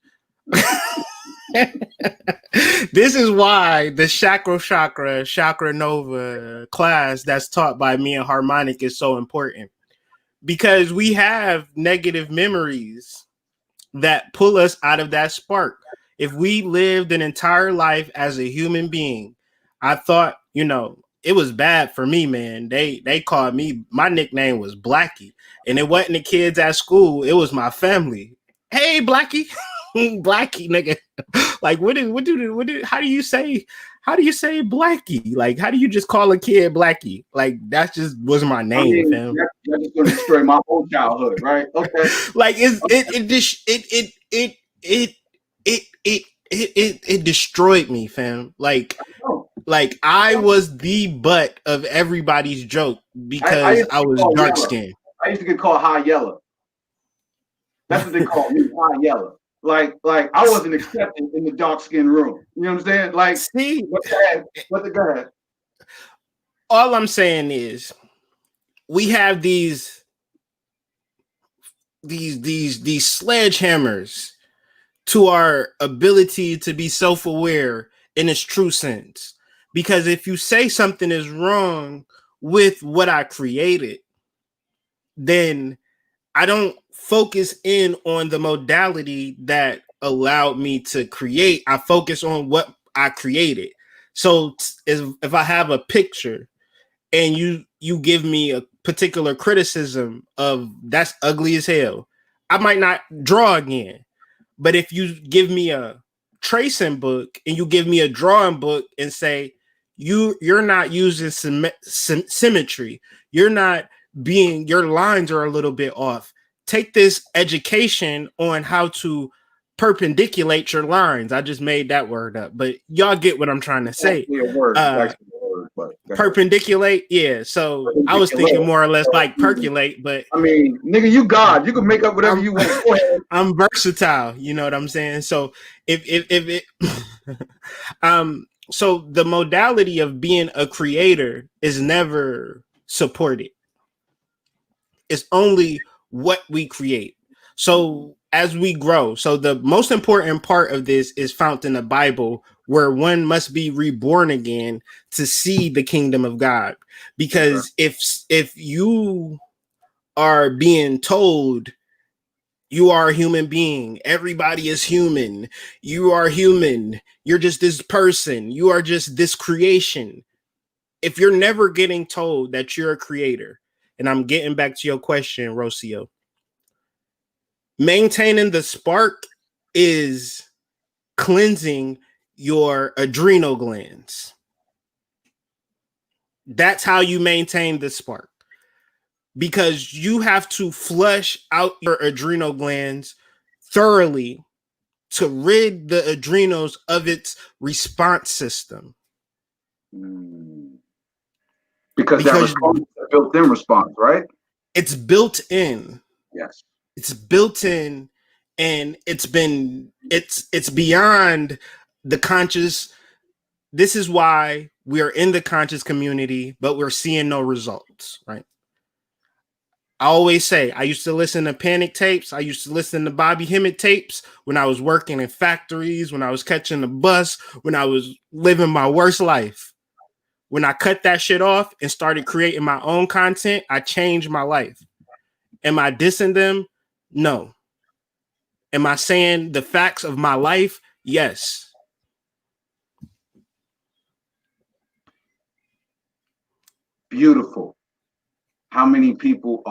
This is why the chakra nova class that's taught by me and Harmonic is so important. Because we have negative memories that pull us out of that spark. If we lived an entire life as a human being, I thought, it was bad for me, man. They called me, my nickname was Blackie. And it wasn't the kids at school, it was my family. Hey, Blackie. Blackie, nigga. Like how do you say Blackie? Like how do you just call a kid Blackie? Like that just was my I name, mean, fam. you're just gonna destroy my whole childhood, right? Okay. Like it destroyed me, fam. Oh, Like I was the butt of everybody's joke I because used to I get was called dark yellow. skinned. I used to get called high yellow. That's what they call me, high yellow. Like I wasn't accepted in the dark skin room. You know what I'm saying? Like, See, what the heck? What the go ahead? all I'm saying is we have these sledgehammers to our ability to be self-aware in its true sense. Because if you say something is wrong with what I created, then I don't focus in on the modality that allowed me to create. I focus on what I created. So if I have a picture and you give me a particular criticism of that's ugly as hell, I might not draw again. But if you give me a tracing book and you give me a drawing book and say you're not using symmetry, you're not being your lines are a little bit off. Take this education on how to perpendiculate your lines. I just made that word up, but y'all get what I'm trying to It's say. actually a word. It's Uh, actually a word, but go ahead. perpendiculate, yeah. So I was thinking more or less like percolate, but I mean, nigga, you God. You can make up whatever I'm you want. Go ahead. I'm versatile. You know what I'm saying? So if it so the modality of being a creator is never supported. It's only what we create. So as we grow, so the most important part of this is found in the Bible, where one must be reborn again to see the kingdom of God. Okay. Because if you are being told you are a human being. Everybody is human. You are human. You're just this person. You are just this creation. If you're never getting told that you're a creator, and I'm getting back to your question, Rocio, maintaining the spark is cleansing your adrenal glands. That's how you maintain the spark, because you have to flush out your adrenal glands thoroughly to rid the adrenals of its response system. Because that Because response is a built-in response, right? it's built in. Yes. It's built in, and it's beyond the conscious. This is why we are in the conscious community, but we're seeing no results, right? I always say I used to listen to Panic tapes. I used to listen to Bobby Hemmett tapes when I was working in factories, when I was catching the bus, when I was living my worst life. When I cut that shit off and started creating my own content, I changed my life. Am I dissing them? No. Am I saying the facts of my life? Yes. Beautiful. How many people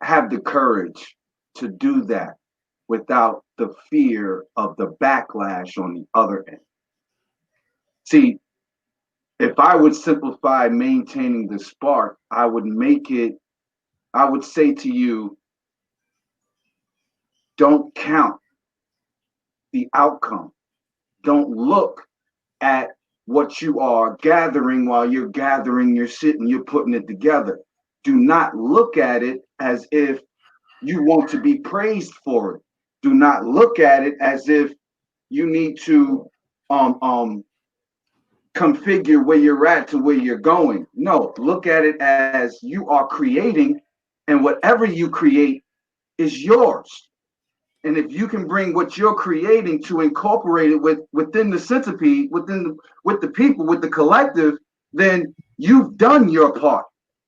have the courage to do that without the fear of the backlash on the other end? See, if I would simplify maintaining the spark, I would say to you, don't count the outcome. Don't look at what you are gathering while you're gathering your shit and you're putting it together. Do not look at it as if you want to be praised for it. Do not look at it as if you need to configure where you're at to where you're going. No, look at it as you are creating, and whatever you create is yours. And if you can bring what you're creating to incorporate it within the centipede, with the people, with the collective, then you've done your part.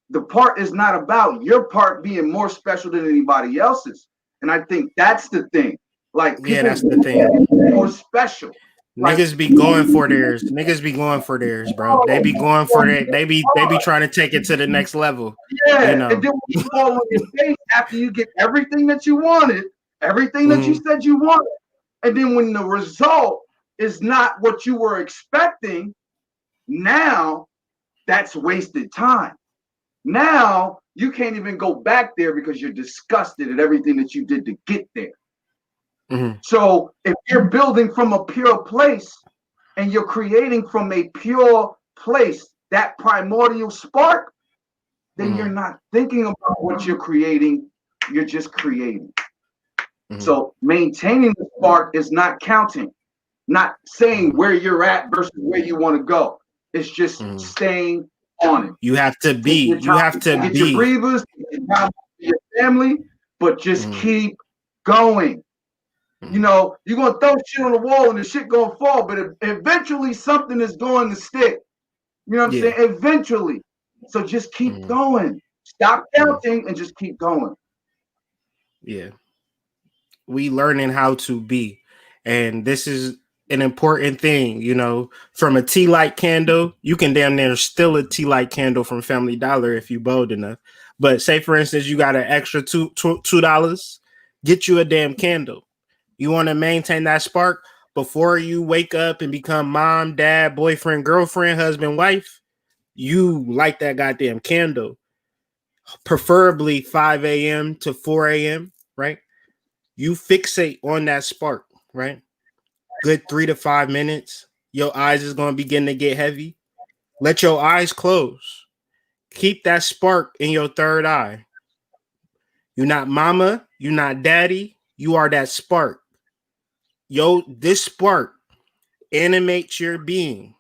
The part is not about your part being more special than anybody else's. And I think that's the thing. Like, Yeah, people that's the thing. more special. Like, Niggas be going for theirs. Niggas be going for theirs, bro. They be going for that. They be trying to take it to the next level. You yeah, and know. then when you fall on your face after you get everything that you wanted, everything that you Mm-hmm. said you wanted, and then when the result is not what you were expecting, now that's wasted time. Now you can't even go back there because you're disgusted at everything that you did to get there. Mm-hmm. So if you're building from a pure place and you're creating from a pure place, that primordial spark, then you're Mm-hmm. not thinking about what you're creating, you're just creating. Mm-hmm. So maintaining the spark is not counting, not saying where you're at versus where you want to go. It's just Mm-hmm. staying on it. You have to Take be. your You time have to to get your be. breathers, take your time for your family, but just Mm-hmm. keep going. You Mm-hmm. know, you're gonna throw shit on the wall and the shit gonna fall, but eventually something is going to stick. You know what I'm Yeah. saying? Eventually. So just keep Mm-hmm. going. Stop Mm-hmm. counting and just keep going. Yeah. We learning how to be, and this is an important thing. From a tea light candle, you can damn near steal a tea light candle from Family Dollar if you bold enough. But say for instance you got an extra $2, get you a damn candle. You want to maintain that spark before you wake up and become mom, dad, boyfriend, girlfriend, husband, wife. You light that goddamn candle, preferably 5 a.m. to 4 a.m., right? You fixate on that spark, right? Good 3 to 5 minutes. Your eyes is going to begin to get heavy. Let your eyes close. Keep that spark in your third eye. You're not mama. You're not daddy. You are that spark. This spark animates your being,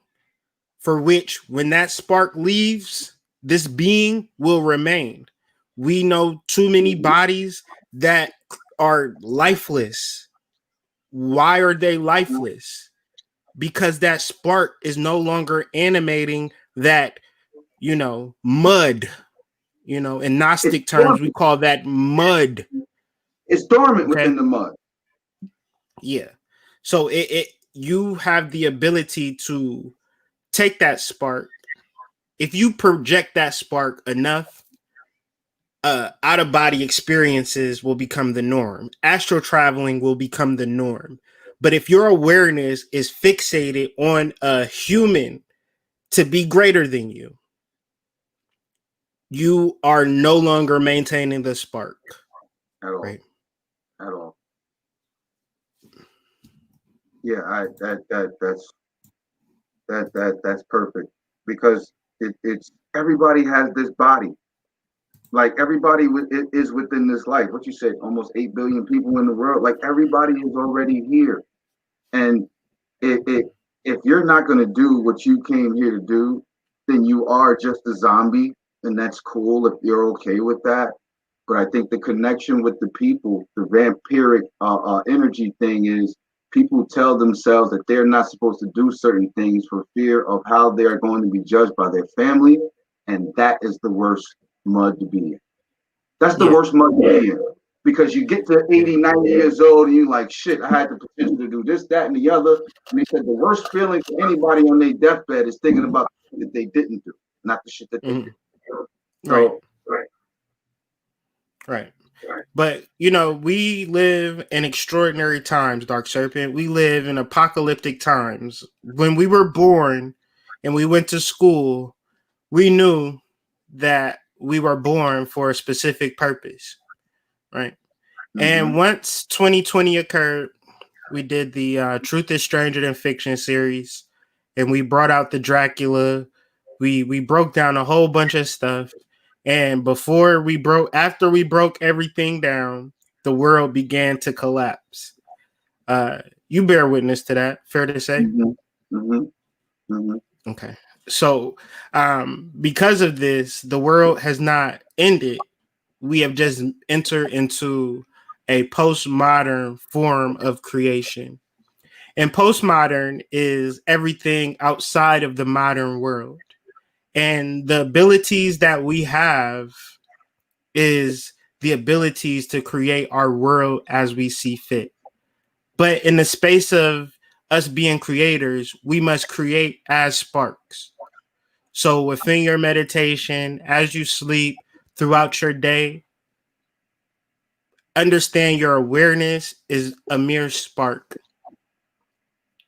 for which when that spark leaves, this being will remain. We know too many bodies that are lifeless. Why are they lifeless? Because that spark is no longer animating that, mud. In It's Gnostic terms, we dormant. call that mud. It's dormant Okay. within the mud. Yeah. So you have the ability to take that spark. If you project that spark enough, out of body experiences will become the norm. Astral traveling will become the norm. But if your awareness is fixated on a human to be greater than you are no longer maintaining the spark. At all. Right. At all. Yeah, that's perfect because it's everybody has this body. Like everybody is within this life. What you said, almost 8 billion people in the world. Like everybody is already here, and it if you're not going to do what you came here to do, then you are just a zombie, and that's cool if you're okay with that. But I think the connection with the people, the vampiric energy thing is people tell themselves that they're not supposed to do certain things for fear of how they are going to be judged by their family, and that is the worst mud to be in. That's the Yeah. worst mud to be in. Because you get to Yeah. 80, 90 years old and you're like, shit, I had the potential to do this, that, and the other. And they said the worst feeling for anybody on their deathbed is thinking about the shit that they didn't do, not the shit that they did. Mhm. Right. So, right, Right. right. But we live in extraordinary times, Dark Serpent. We live in apocalyptic times. When we were born and we went to school, we knew that we were born for a specific purpose, right? Mm-hmm. And once 2020 occurred, we did the Truth is Stranger Than Fiction series, and we brought out the Dracula. We broke down a whole bunch of stuff, and after we broke everything down, the world began to collapse. You bear witness to that. Fair to say. Mm-hmm. Mm-hmm. Mm-hmm. Okay. So, because of this, the world has not ended. We have just entered into a postmodern form of creation. And postmodern is everything outside of the modern world. And the abilities that we have is the abilities to create our world as we see fit. But in the space of us being creators, we must create as sparks. So within your meditation, as you sleep, throughout your day, understand your awareness is a mere spark.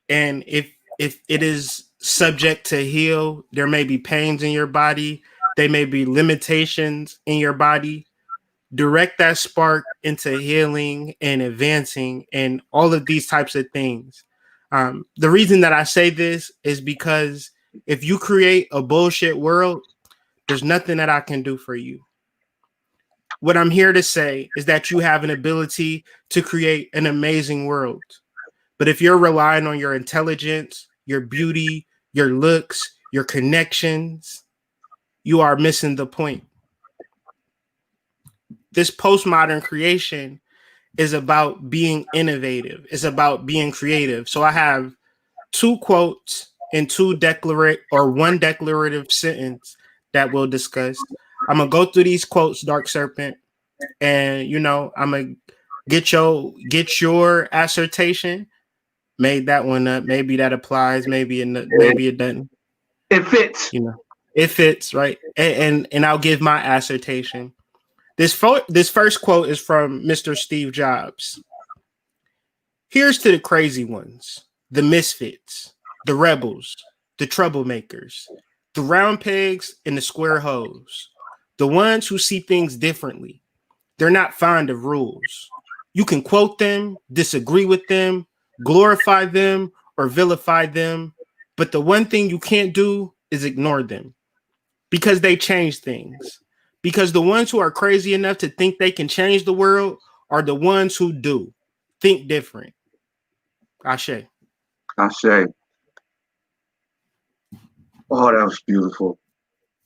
And if it is subject to heal, there may be pains in your body, there may be limitations in your body. Direct that spark into healing and advancing and all of these types of things. The reason that I say this is because if you create a bullshit world, there's nothing that I can do for you. What I'm here to say is that you have an ability to create an amazing world. But if you're relying on your intelligence, your beauty, your looks, your connections, you are missing the point. This postmodern creation is about being innovative. It's about being creative. So I have two quotes and one declarative sentence that we'll discuss. I'm gonna go through these quotes, Dark Serpent, and I'm gonna get your assertion. Made that one up. Maybe that applies. Maybe it doesn't. It fits. It fits, right? And I'll give my assertion. This first quote is from Mr. Steve Jobs. Here's to the crazy ones, the misfits, the rebels, the troublemakers, the round pegs and the square holes, the ones who see things differently. They're not fond of rules. You can quote them, disagree with them, glorify them, or vilify them, but the one thing you can't do is ignore them because they change things. Because the ones who are crazy enough to think they can change the world are the ones who do. Think different. Ashe. I say, oh, that was beautiful.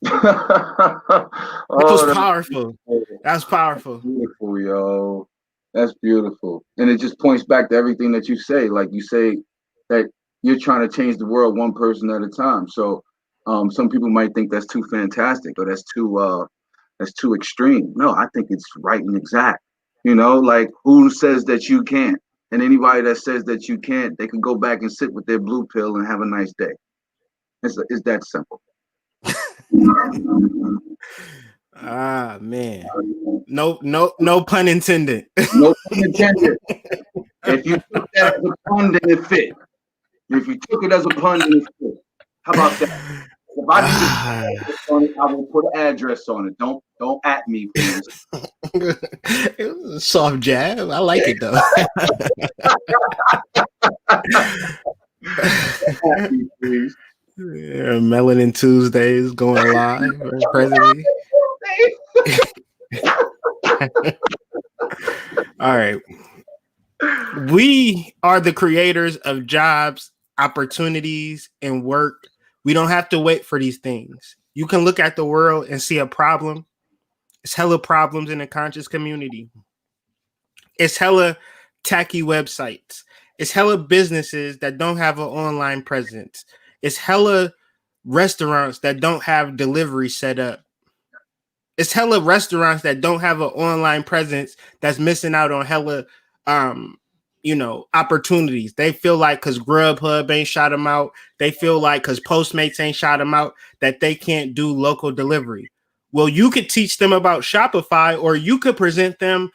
It was Oh, powerful. That's powerful. beautiful, yo. That's beautiful. And it just points back to everything that you say. Like you say that you're trying to change the world one person at a time. So some people might think that's too fantastic or that's too extreme. No, I think it's right and exact. Like who says that you can't? And anybody that says that you can't, they can go back and sit with their blue pill and have a nice day. It's that simple. Ah, man. No pun intended. No pun intended. If you took that as a pun, then it fit. If you took it as a pun, then it fit. How about that? If I need to put Ah. an address on it, I will put an address on it. Don't at me, please. It was a soft jab. I like it though. At me, please. Yeah, Melanin Tuesdays going live presently. All right. We are the creators of jobs, opportunities, and work. We don't have to wait for these things. You can look at the world and see a problem. It's hella problems in the conscious community. It's hella tacky websites. It's hella businesses that don't have an online presence. It's hella restaurants that don't have delivery set up. It's hella restaurants that don't have an online presence that's missing out on hella um opportunities. They feel like because Grubhub ain't shot them out, they feel like because Postmates ain't shot them out, that they can't do local delivery. Well, you could teach them about Shopify, or you could present them.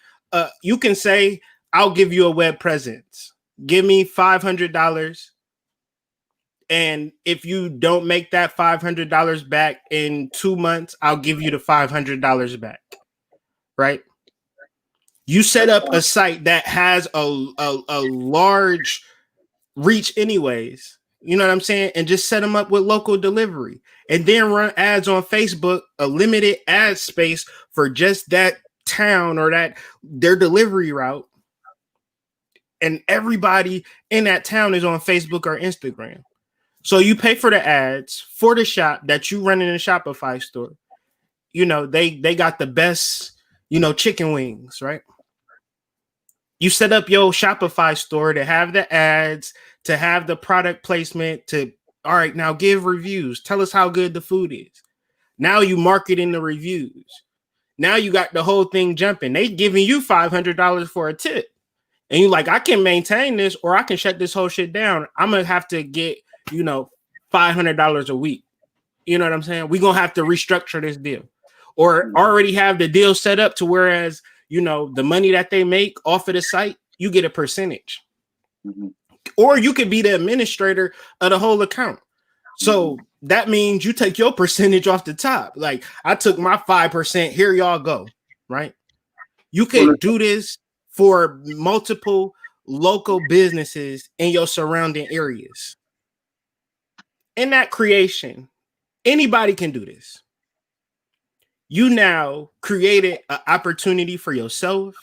You can say, "I'll give you a web presence. Give me $500, and if you don't make that $500 back in 2 months, I'll give you the $500 back." Right? You set up a site that has a large reach anyways. You know what I'm saying? And just set them up with local delivery. And then run ads on Facebook, a limited ad space for just that town or that their delivery route. And everybody in that town is on Facebook or Instagram. So you pay for the ads for the shop that you run in a Shopify store. They got the best, chicken wings, right? You set up your Shopify store to have the ads, to have the product placement, to, all right, now give reviews. Tell us how good the food is. Now you market in the reviews. Now you got the whole thing jumping. They giving you $500 for a tip. And you like, I can maintain this or I can shut this whole shit down. I'm going to have to get, $500 a week. You know what I'm saying? We're going to have to restructure this deal. Or already have the deal set up to whereas, the money that they make off of the site, you get a percentage. Mm-hmm. Or you could be the administrator of the whole account. So that means you take your percentage off the top. Like, I took my 5%, here y'all go, right? You could do this for multiple local businesses in your surrounding areas. In that creation, anybody can do this. You now created an opportunity for yourself.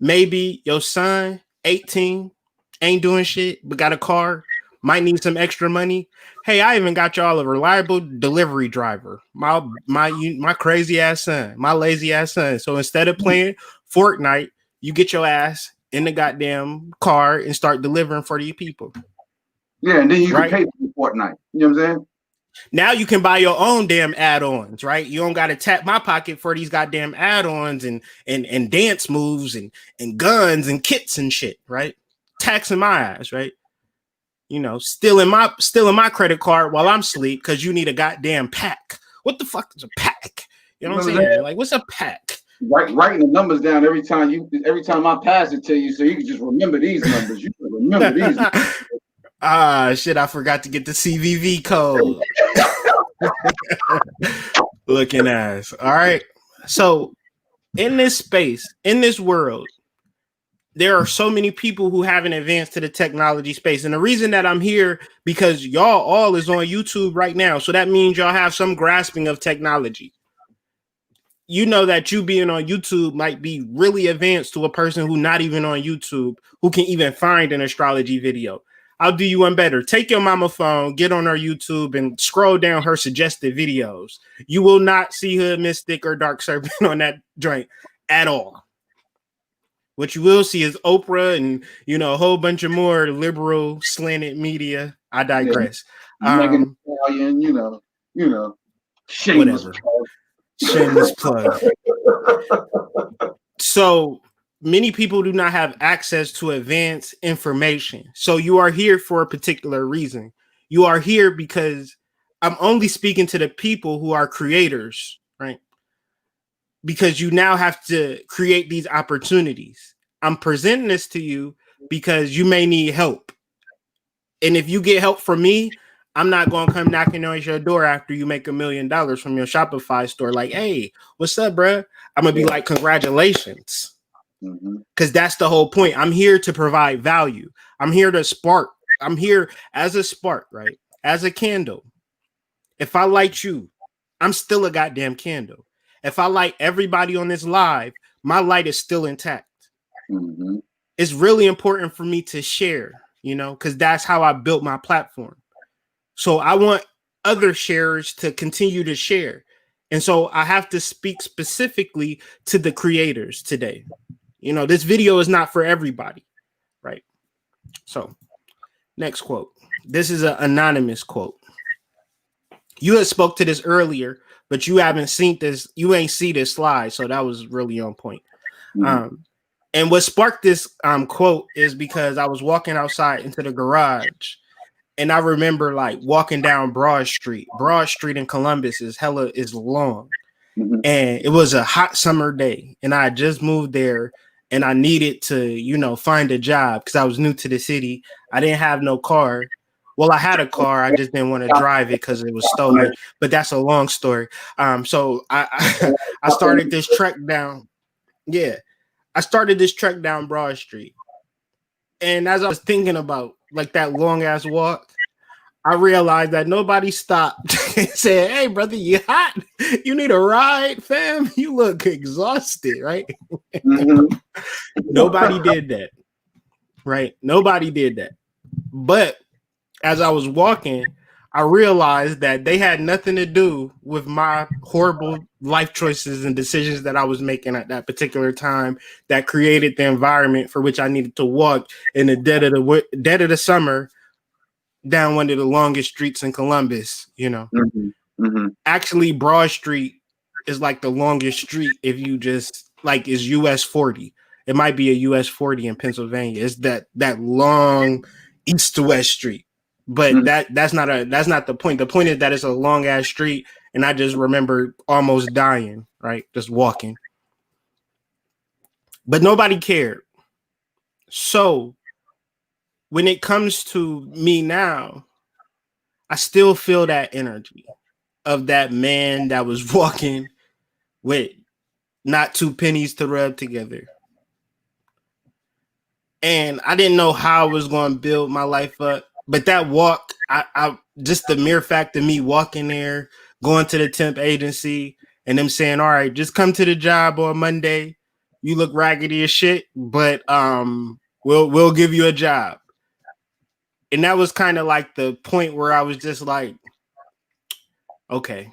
Maybe your son, 18, ain't doing shit, but got a car, might need some extra money. Hey, I even got y'all a reliable delivery driver. My crazy ass son, my lazy ass son. So instead of playing Fortnite, you get your ass in the goddamn car and start delivering for you people. Yeah, and then you can pay for Fortnite. You know what I'm saying? Now you can buy your own damn add-ons, right? You don't got to tap my pocket for these goddamn add-ons and dance moves and guns and kits and shit, right? Taxing my ass, right? Stealing my credit card while I'm asleep because you need a goddamn pack. What the fuck is a pack? You know what I'm saying? Like, what's a pack? Writing the numbers down every time I pass it to you, so you can just remember these numbers. You can remember these numbers. Shit, I forgot to get the CVV code. Looking ass. All right. So in this space, in this world, there are so many people who haven't advanced to the technology space. And the reason that I'm here, because y'all all is on YouTube right now. So that means y'all have some grasping of technology. You know that you being on YouTube might be really advanced to a person who not even on YouTube, who can even find an astrology video. I'll do you one better. Take your mama phone, get on her YouTube, and scroll down her suggested videos. You will not see Hood Mystic or Dark Serpent on that joint at all. What you will see is Oprah and, a whole bunch of more liberal slanted media. I digress. Megan Stallion, shameless plug. Shameless plug. So many people do not have access to advanced information. So you are here for a particular reason. You are here because I'm only speaking to the people who are creators, right? because you now have to create these opportunities. I'm presenting this to you because you may need help. And if you get help from me, I'm not going to come knocking on your door after you make $1 million from your Shopify store. Like, hey, what's up, bro? I'm going to be Yeah. like, congratulations. Mm-hmm. Because that's the whole point. I'm here to provide value. I'm here to spark. I'm here as a spark, right? As a candle. If I light you, I'm still a goddamn candle. If I light everybody on this live, my light is still intact. Mm-hmm. It's really important for me to share, because that's how I built my platform. So I want other sharers to continue to share. And so I have to speak specifically to the creators today. This video is not for everybody, right? So, next quote. This is an anonymous quote. You had spoke to this earlier, but you haven't seen this. You ain't see this slide, so that was really on point. Mm-hmm. And what sparked this quote is because I was walking outside into the garage, and I remember like walking down Broad Street. Broad Street in Columbus is long, Mm-hmm. and it was a hot summer day, and I had just moved there, and I needed to find a job because I was new to the city. I didn't have no car. Well, I had a car, I just didn't want to drive it because it was stolen. But that's a long story. So I started this trek down. Yeah, I started this trek down Broad Street, and as I was thinking about like that long ass walk, I realized that nobody stopped and said, "Hey, brother, you hot? You need a ride, fam? You look exhausted, right?" Mm-hmm. Nobody did that, right? Nobody did that. But as I was walking, I realized that they had nothing to do with my horrible life choices and decisions that I was making at that particular time that created the environment for which I needed to walk in the dead of the summer down one of the longest streets in Columbus. Mm-hmm. Mm-hmm. Actually, Broad Street is like the longest street if you just like is US 40. It might be a US 40 in Pennsylvania. It's that long east to west street. But Mm-hmm. that's not the point. The point is that it's a long ass street, and I just remember almost dying, right? Just walking. But nobody cared. So when it comes to me now, I still feel that energy of that man that was walking with not two pennies to rub together. And I didn't know how I was going to build my life up. But that walk, I just the mere fact of me walking there, going to the temp agency, and them saying, "All right, just come to the job on Monday. You look raggedy as shit, but we'll give you a job." And that was kind of like the point where I was just like, okay.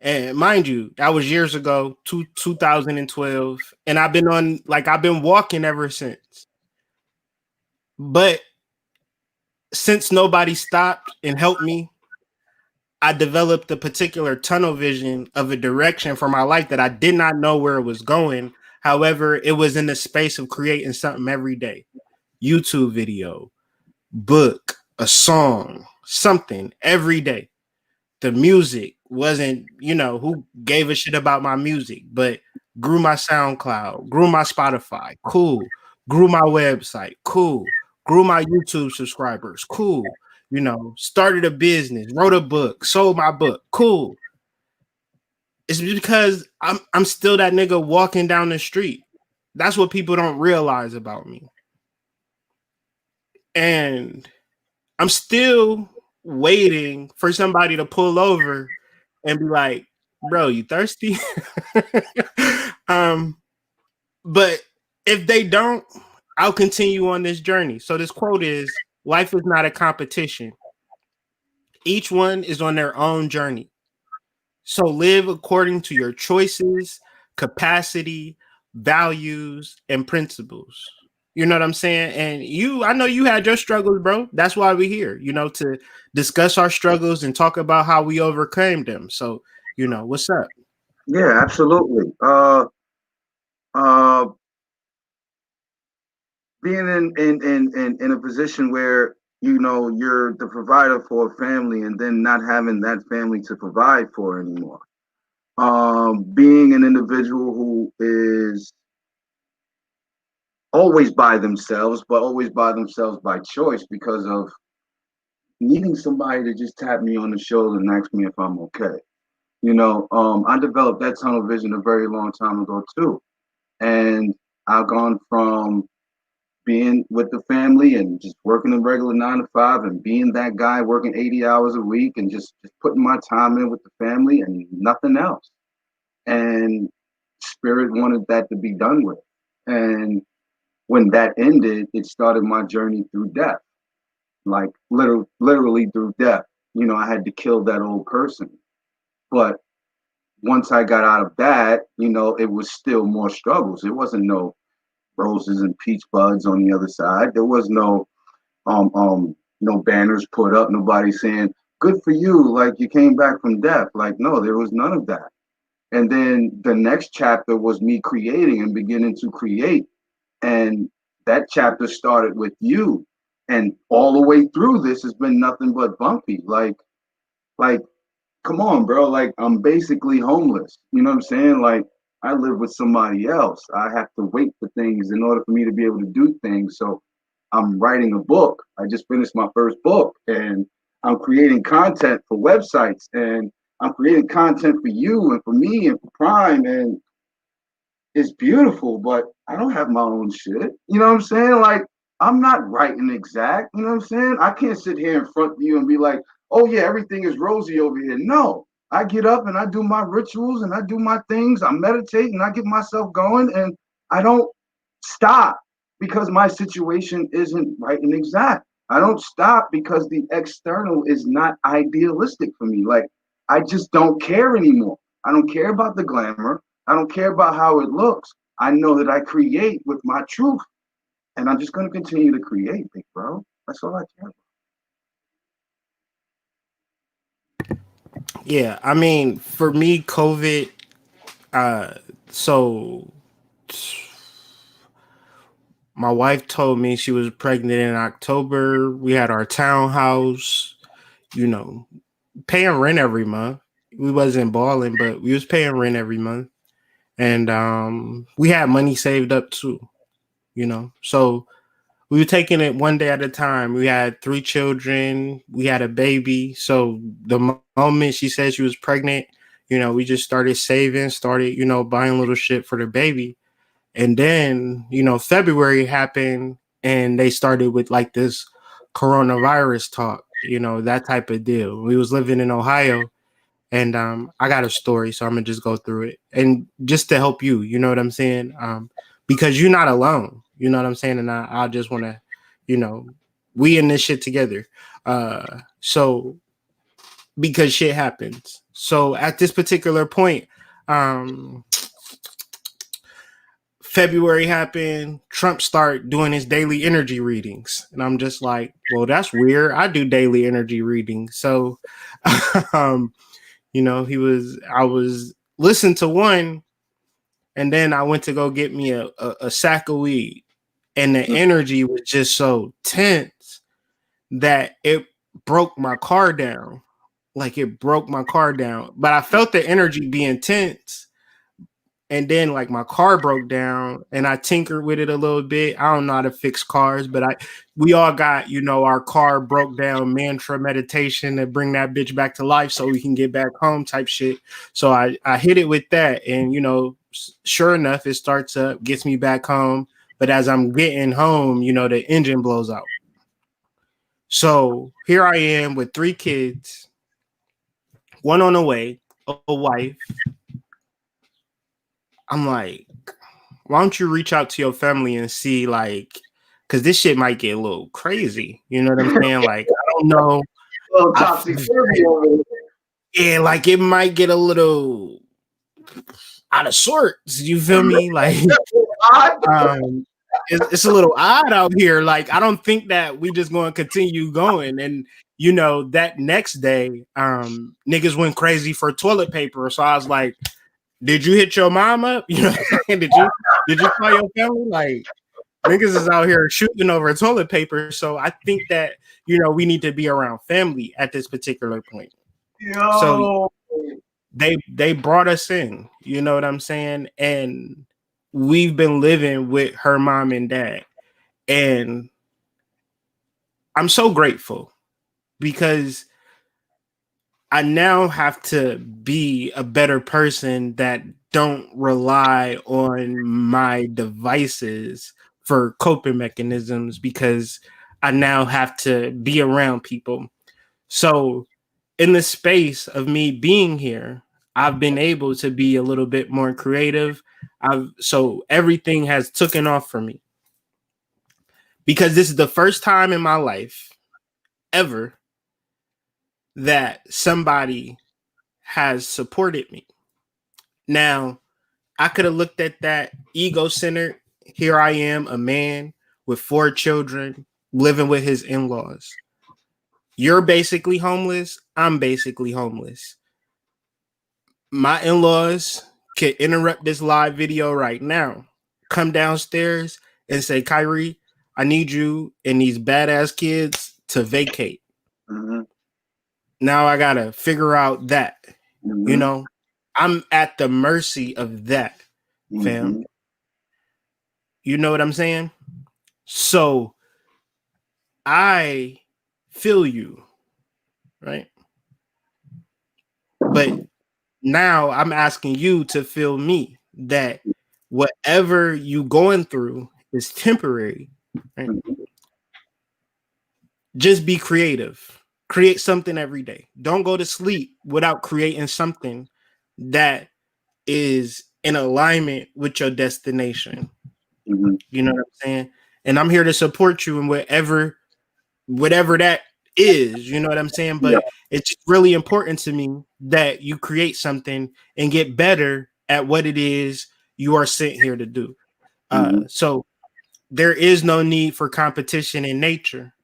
And mind you, that was years ago, 2012, and I've been walking ever since. But since nobody stopped and helped me, I developed a particular tunnel vision of a direction for my life that I did not know where it was going. However, it was in the space of creating something every day. YouTube video, book, a song, something every day. The music wasn't who gave a shit about my music, but grew my SoundCloud, grew my Spotify, cool, grew my website, cool, grew my YouTube subscribers, cool, started a business, wrote a book, sold my book, cool. It's because I'm still that nigga walking down the street. That's what people don't realize about me. And I'm still waiting for somebody to pull over and be like, "Bro, you thirsty?" um, but if they don't, I'll continue on this journey. So this quote is, "Life is not a competition. Each one is on their own journey. So live according to your choices, capacity, values, and principles." You know what I'm saying? And I know you had your struggles, bro. That's why we're here, to discuss our struggles and talk about how we overcame them. So, what's up? Yeah, absolutely. Uh, being in a position where you're the provider for a family and then not having that family to provide for anymore. Being an individual who is always by themselves, but always by themselves by choice because of needing somebody to just tap me on the shoulder and ask me if I'm okay. I developed that tunnel vision a very long time ago too. And I've gone from being with the family and just working a regular 9 to 5 and being that guy working 80 hours a week and just putting my time in with the family and nothing else. And spirit wanted that to be done with. And when that ended, it started my journey through death, like literally through death. I had to kill that old person. But once I got out of that, it was still more struggles. It wasn't no roses and peach buds on the other side. There was no banners put up, nobody saying, good for you, like you came back from death. Like, no, there was none of that. And then the next chapter was me creating and beginning to create. And that chapter started with you. And all the way through this has been nothing but bumpy. Like come on, bro. Like, I'm basically homeless. You know what I'm saying? Like, I live with somebody else. I have to wait for things in order for me to be able to do things. So I'm writing a book. I just finished my first book, and I'm creating content for websites, and I'm creating content for you and for me and for Prime. And it's beautiful, but I don't have my own shit. You know what I'm saying? Like, I'm not writing exact. You know what I'm saying? I can't sit here in front of you and be like, oh, yeah, everything is rosy over here. No, I get up and I do my rituals and I do my things. I meditate and I get myself going, and I don't stop because my situation isn't right and exact. I don't stop because the external is not idealistic for me. Like, I just don't care anymore. I don't care about the glamour. I don't care about how it looks. I know that I create with my truth, and I'm just going to continue to create, big bro. That's all I care Yeah, I mean, for me, COVID. Uh, so my wife told me she was pregnant in October. We had our townhouse. You know, paying rent every month. We wasn't balling, but we was paying rent every month, and we had money saved up too. So we were taking it one day at a time. We had 3 children. We had a baby. So the moment she said she was pregnant, we just started saving, started, buying little shit for the baby. And then, February happened and they started with like this coronavirus talk, that type of deal. We was living in Ohio, and I got a story, so I'm gonna just go through it, and just to help you, you know what I'm saying? Because you're not alone, you know what I'm saying, and I just want to, you know, we in this shit together. So because shit happens. So at this particular point, um, February happened. Trump started doing his daily energy readings, and I'm just like, well, that's weird. I do daily energy readings, so. um, I was listening to one, and then I went to go get me a sack of weed, and the about. energy was just so tense that it broke my car down. Like, it broke my car down, but I felt the energy being tense. And then, like, my car broke down and I tinkered with it a little bit. I don't know how to fix cars, but we all got, our car broke down mantra meditation to bring that bitch back to life so we can get back home type shit. So I hit it with that, and sure enough, it starts up, gets me back home. But as I'm getting home, the engine blows out. So here I am with 3 kids, one on the way, a wife. I'm like, why don't you reach out to your family and see, like, because this shit might get a little crazy. You know what I'm saying? Like, I don't know. A little I toxic over there. Yeah, like it might get a little out of sorts. You feel me? Like, um, it's a little odd out here. Like, I don't think that we just going to continue going. And that next day, niggas went crazy for toilet paper. So I was like, did you hit your mom up? You know what I'm saying? Did you call your family? Like, niggas is out here shooting over toilet paper. So I think that, we need to be around family at this particular point. So Yo. they brought us in, you know what I'm saying? And we've been living with her mom and dad. And I'm so grateful because I now have to be a better person that don't rely on my devices for coping mechanisms because I now have to be around people. So, in the space of me being here, I've been able to be a little bit more creative. So everything has taken off for me because this is the first time in my life ever that somebody has supported me. Now, I could have looked at that ego centered. Here I am, a man with 4 children, living with his in laws. You're basically homeless. I'm basically homeless. My in laws can interrupt this live video right now, come downstairs and say, Kyrie, I need you and these badass kids to vacate. Mm-hmm. Now I got to figure out that, you Mm-hmm. know, I'm at the mercy of that, fam. Mm-hmm. You know what I'm saying? So I feel you, right? But now I'm asking you to feel me that whatever you going through is temporary, right? Just be creative. Create something every day. Don't go to sleep without creating something that is in alignment with your destination. Mm-hmm. You know what I'm saying? And I'm here to support you in whatever that is, you know what I'm saying? Yeah. But it's really important to me that you create something and get better at what it is you are sent here to do. Mm-hmm. So there is no need for competition in nature.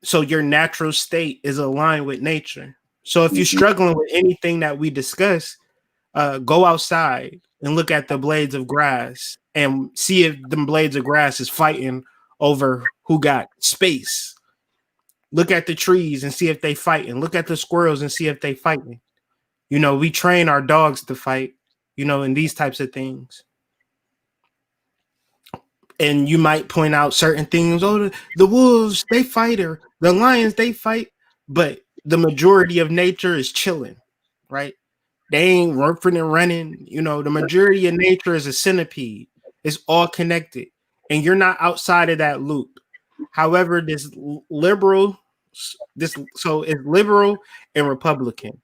So your natural state is aligned with nature. So if you're Mm-hmm. struggling with anything that we discuss, go outside and look at the blades of grass and see if the blades of grass is fighting over who got space. Look at the trees and see if they fighting. Look at the squirrels and see if they fighting. You know, we train our dogs to fight, you know, in these types of things. And you might point out certain things. Oh, the wolves, they fight, or the lions, they fight. But the majority of nature is chilling, right? They ain't working and running. You know, the majority of nature is a centipede. It's all connected. And you're not outside of that loop. However, this so it's liberal and Republican.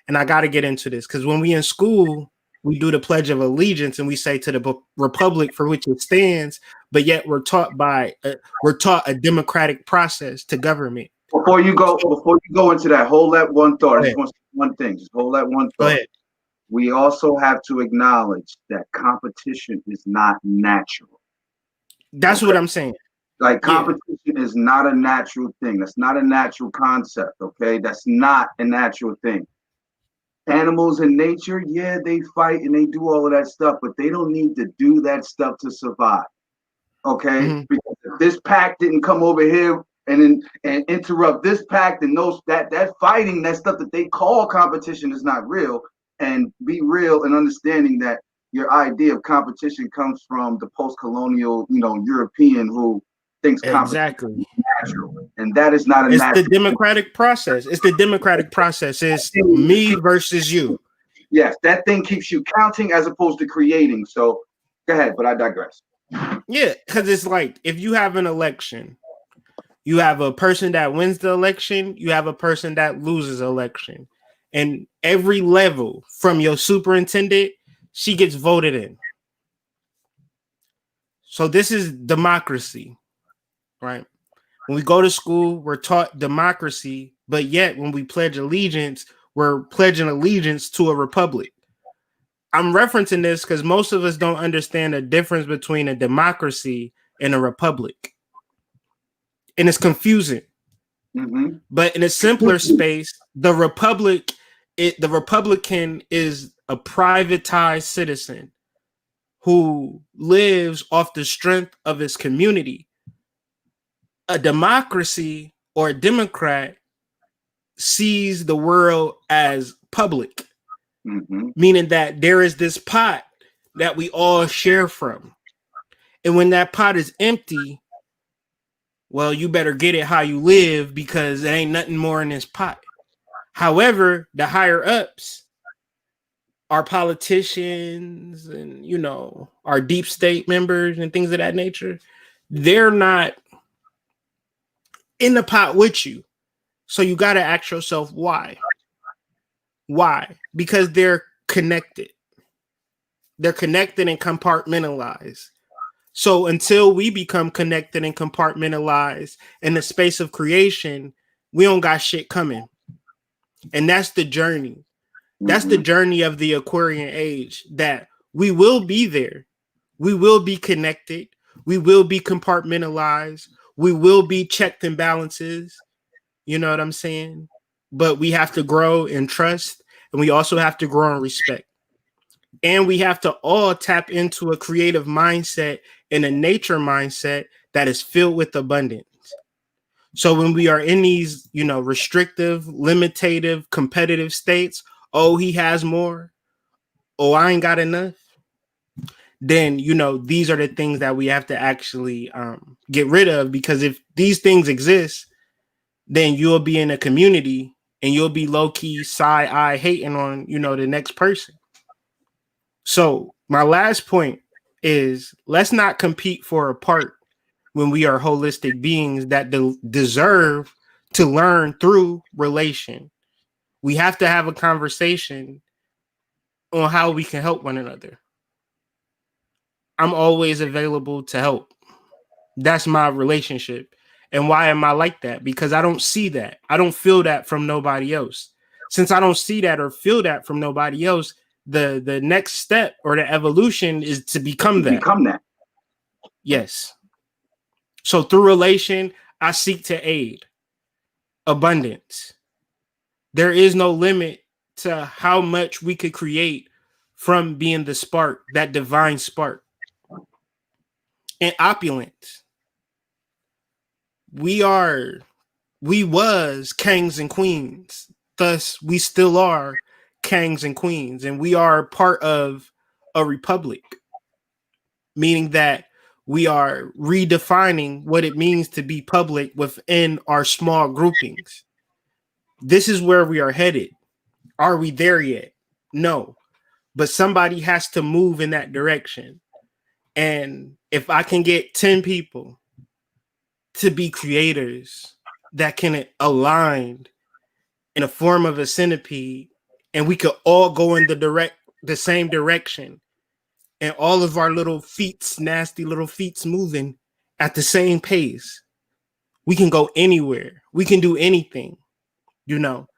And I got to get into this because when we in school, we do the Pledge of Allegiance and we say to the republic for which it stands, but yet we're taught a democratic process to government. So Before you go into that, hold that one thought. go I just ahead, want to say one thing. Just hold that one go thought. ahead. We also have to acknowledge that competition is not natural. That's Okay. what I'm saying. Like Yeah. competition is not a natural thing. That's not a natural concept. Okay. That's not a natural thing. Animals in nature, yeah, they fight and they do all of that stuff, but they don't need to do that stuff to survive. Okay, Mm-hmm. because if this pack didn't come over here and interrupt this pack, then those that fighting, that stuff that they call competition is not real. And be real and understanding that your idea of competition comes from the post-colonial, European who thinks competition Exactly. is natural, and that is not a It's the natural democratic process. It's the democratic process. It's thing. me versus you. Yes, that thing keeps you counting as opposed to creating. So go ahead, but I digress. Yeah, because it's like if you have an election, you have a person that wins the election, you have a person that loses election. And every level from your superintendent, she gets voted in. So this is democracy, right? When we go to school, we're taught democracy, but yet when we pledge allegiance, we're pledging allegiance to a republic. I'm referencing this because most of us don't understand the difference between a democracy and a republic. And it's confusing. Mm-hmm. But in a simpler space, the Republican is a privatized citizen who lives off the strength of his community. A democracy or a Democrat sees the world as public. Mm-hmm. meaning that there is this pot that we all share from. And when that pot is empty, well, you better get it how you live because there ain't nothing more in this pot. However, the higher ups, our politicians and, our deep state members and things of that nature, they're not in the pot with you. So you got to ask yourself why. Why? Because they're connected. They're connected and compartmentalized. So until we become connected and compartmentalized in the space of creation, we don't got shit coming. And that's the journey. That's the Mm-hmm. journey of the Aquarian age, that we will be there. We will be connected. We will be compartmentalized. We will be checked and balances. You know what I'm saying? But we have to grow in trust, and we also have to grow in respect. And we have to all tap into a creative mindset and a nature mindset that is filled with abundance. So when we are in these, restrictive, limitative, competitive states, oh, he has more, oh, I ain't got enough, then, these are the things that we have to actually get rid of. Because if these things exist, then you'll be in a community and you'll be low key side eye hating on, the next person. So my last point is, let's not compete for a part when we are holistic beings that deserve to learn through relation. We have to have a conversation on how we can help one another. I'm always available to help. That's my relationship. And why am I like that? Because I don't see that. I don't feel that from nobody else. Since I don't see that or feel that from nobody else, the next step or the evolution is to become that. Become that. Yes. So through relation, I seek to aid abundance. There is no limit to how much we could create from being the spark, that divine spark. And opulence. We are we was kings and queens. Thus, we still are kings and queens, and we are part of a republic, meaning that we are redefining what it means to be public within our small groupings. This is where we are headed. Are we there yet? No, but somebody has to move in that direction. And if I can get 10 people to be creators that can align in a form of a centipede, and we could all go in the same direction, and all of our little feet, nasty little feet, moving at the same pace, we can go anywhere. We can do anything. You know,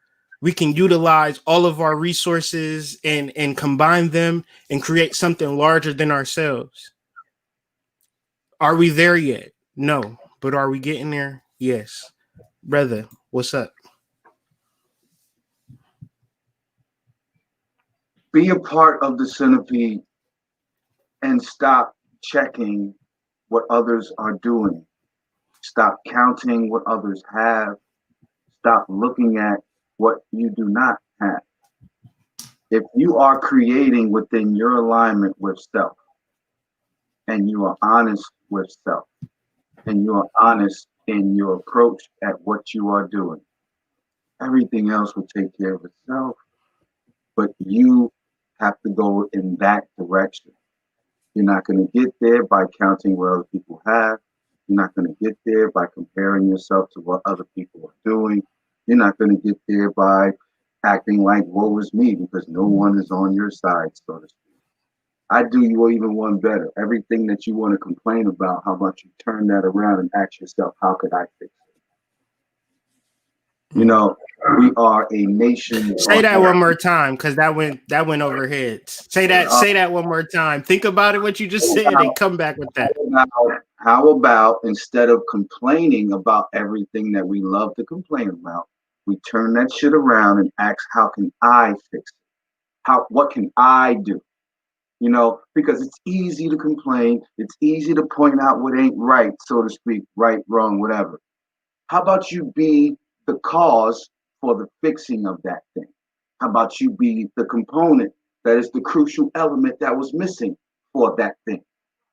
we can utilize all of our resources and combine them and create something larger than ourselves. Are we there yet? No, but are we getting there? Yes. Brother, what's up? Be a part of the centipede and stop checking what others are doing. Stop counting what others have. Stop looking at what you do not have. If you are creating within your alignment with self, and you are honest with self, and you are honest in your approach at what you are doing, everything else will take care of itself. But you have to go in that direction. You're not going to get there by counting what other people have. You're not going to get there by comparing yourself to what other people are doing. You're not going to get there by acting like woe is me because no one is on your side, so to speak. I do you even one better. Everything that you want to complain about, how about you turn that around and ask yourself, how could I fix it? You Mm. know, we are a nation Say on that earth. one more time, because that went over heads. Say that one more time. Think about it, what you just said, and come back with that. How about instead of complaining about everything that we love to complain about, we turn that shit around and ask, how can I fix it? What can I do? Because it's easy to complain, it's easy to point out what ain't right, so to speak, right, wrong, whatever. How about you be the cause for the fixing of that thing? How about you be the component that is the crucial element that was missing for that thing?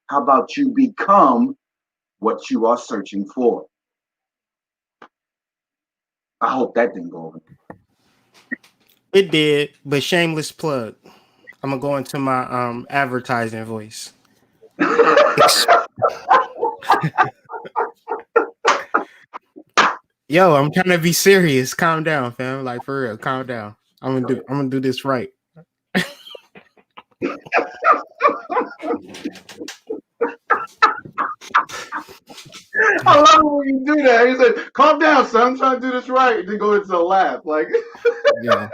How about you become what you are searching for? I hope that didn't go over. It did, but shameless plug. I'm gonna go into my advertising voice. Ex- Yo, I'm trying to be serious. Calm down, fam. Like for real, calm down. I'm gonna do this right. I love it when you do that. He said, "Calm down, son. I'm trying to do this right." And then go into a laugh, like. Yeah,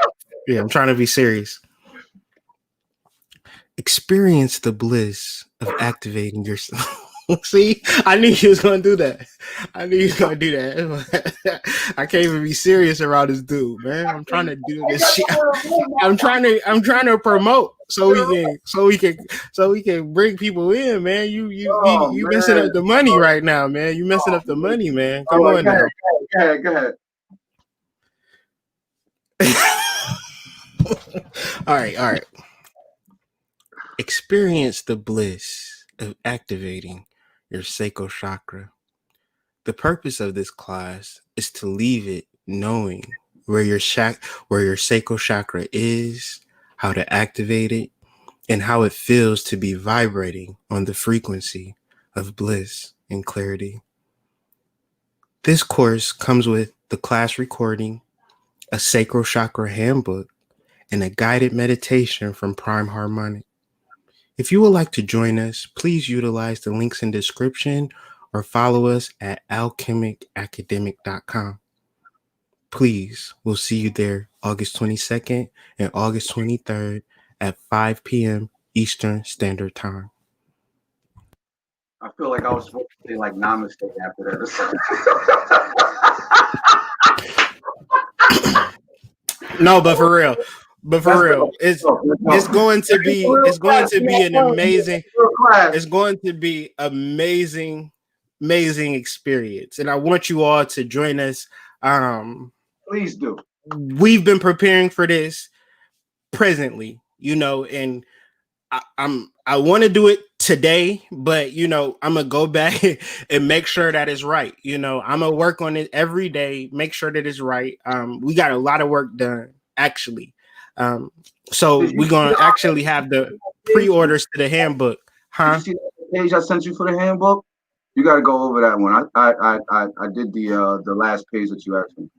yeah. I'm trying to be serious. Experience the bliss of activating yourself. See, I knew he was gonna do that. I knew he was gonna do that. I can't even be serious around this dude, man. I'm trying to do I this got shit. the word right I'm trying to promote so we can bring people in, man. Oh You messing man. up the money right now, man. You messing up the money, man. All Come right, on go ahead, now. go ahead, go ahead. All right. Experience the bliss of activating your sacral chakra. The purpose of this class is to leave it knowing where your sacral chakra is, how to activate it, and how it feels to be vibrating on the frequency of bliss and clarity. This course comes with the class recording, a sacral chakra handbook, and a guided meditation from Prime Harmonic. If you would like to join us, please utilize the links in description or follow us at alchemicacademic.com. Please, we'll see you there August 22nd and August 23rd at 5 p.m. Eastern Standard Time. I feel like I was supposed to say like namaste after that or something. No, but for real, Let's go. it's Let's it's go. going to be Real it's going class. to We be have an fun. amazing Real class. it's going to be amazing experience, and I want you all to join us. Please do. We've been preparing for this presently, and I want to do it today, but I'm gonna go back and make sure that it's right. I'm gonna work on it every day, make sure that it's right. We got a lot of work done actually. So Did you we're see gonna actually have the page? pre-orders to the handbook, Did you huh? see the page I sent you for the handbook? You got to go over that one. I did the last page that you asked me.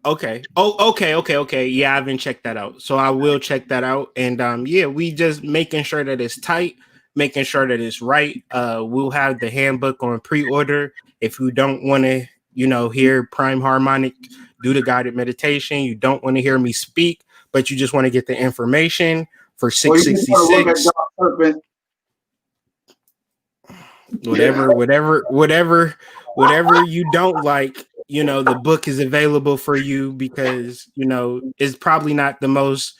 Okay. Oh, okay. Yeah, I haven't checked that out. So I will check that out. And yeah, we just making sure that it's tight, making sure that it's right. We'll have the handbook on pre-order. If you don't want to, hear Prime Harmonic do the guided meditation, you don't want to hear me speak, but you just want to get the information for Or you just want to look at 666. Dark Serpent. Whatever you don't like, the book is available for you because it's probably not the most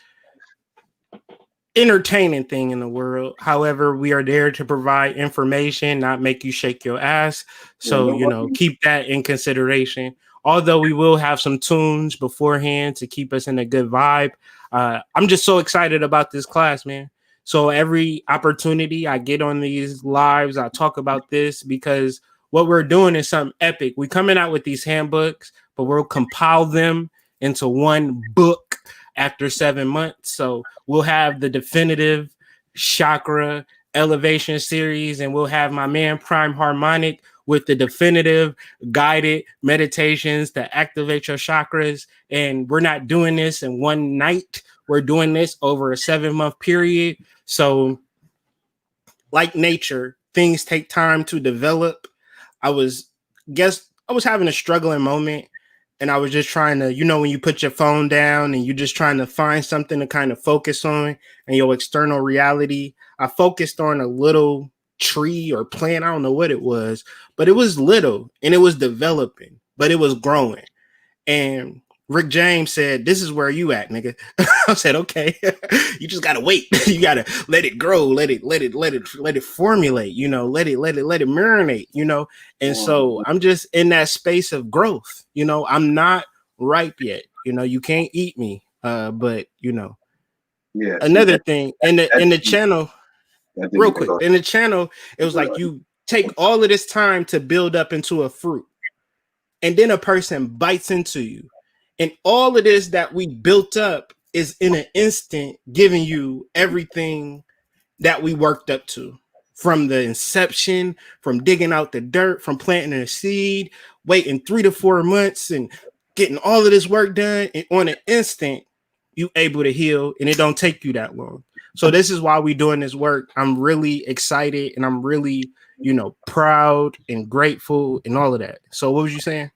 entertaining thing in the world. However, we are there to provide information, not make you shake your ass. Yeah, So nobody. keep that in consideration. Although we will have some tunes beforehand to keep us in a good vibe. I'm just so excited about this class, man. So every opportunity I get on these lives, I talk about this because what we're doing is something epic. We're coming out with these handbooks, but we'll compile them into one book after 7 months. So we'll have the definitive chakra elevation series, and we'll have my man Prime Harmonic with the definitive guided meditations to activate your chakras. And we're not doing this in one night. We're doing this over a 7-month period. So, like nature, things take time to develop. I was I was having a struggling moment, and I was just trying to, when you put your phone down and you're just trying to find something to kind of focus on and your external reality. I focused on a little tree or plant. I don't know what it was, but it was little and it was developing, but it was growing. And Rick James said, "This is where you at, nigga." I said, "Okay, you just gotta wait. You gotta let it grow, let it formulate. Let it marinate. And so I'm just in that space of growth. I'm not ripe yet. You can't eat me. But you know, Yeah, see another thing that in the channel, that real didn't quick, go. in the channel, it was like you take all of this time to build up into a fruit, and then a person bites into you, and all of this that we built up is in an instant giving you everything that we worked up to, from the inception, from digging out the dirt, from planting a seed, waiting 3 to 4 months and getting all of this work done. And on an instant, you able to heal, and it don't take you that long. So this is why we doing this work. I'm really excited, and I'm really, proud and grateful and all of that. So what was you saying?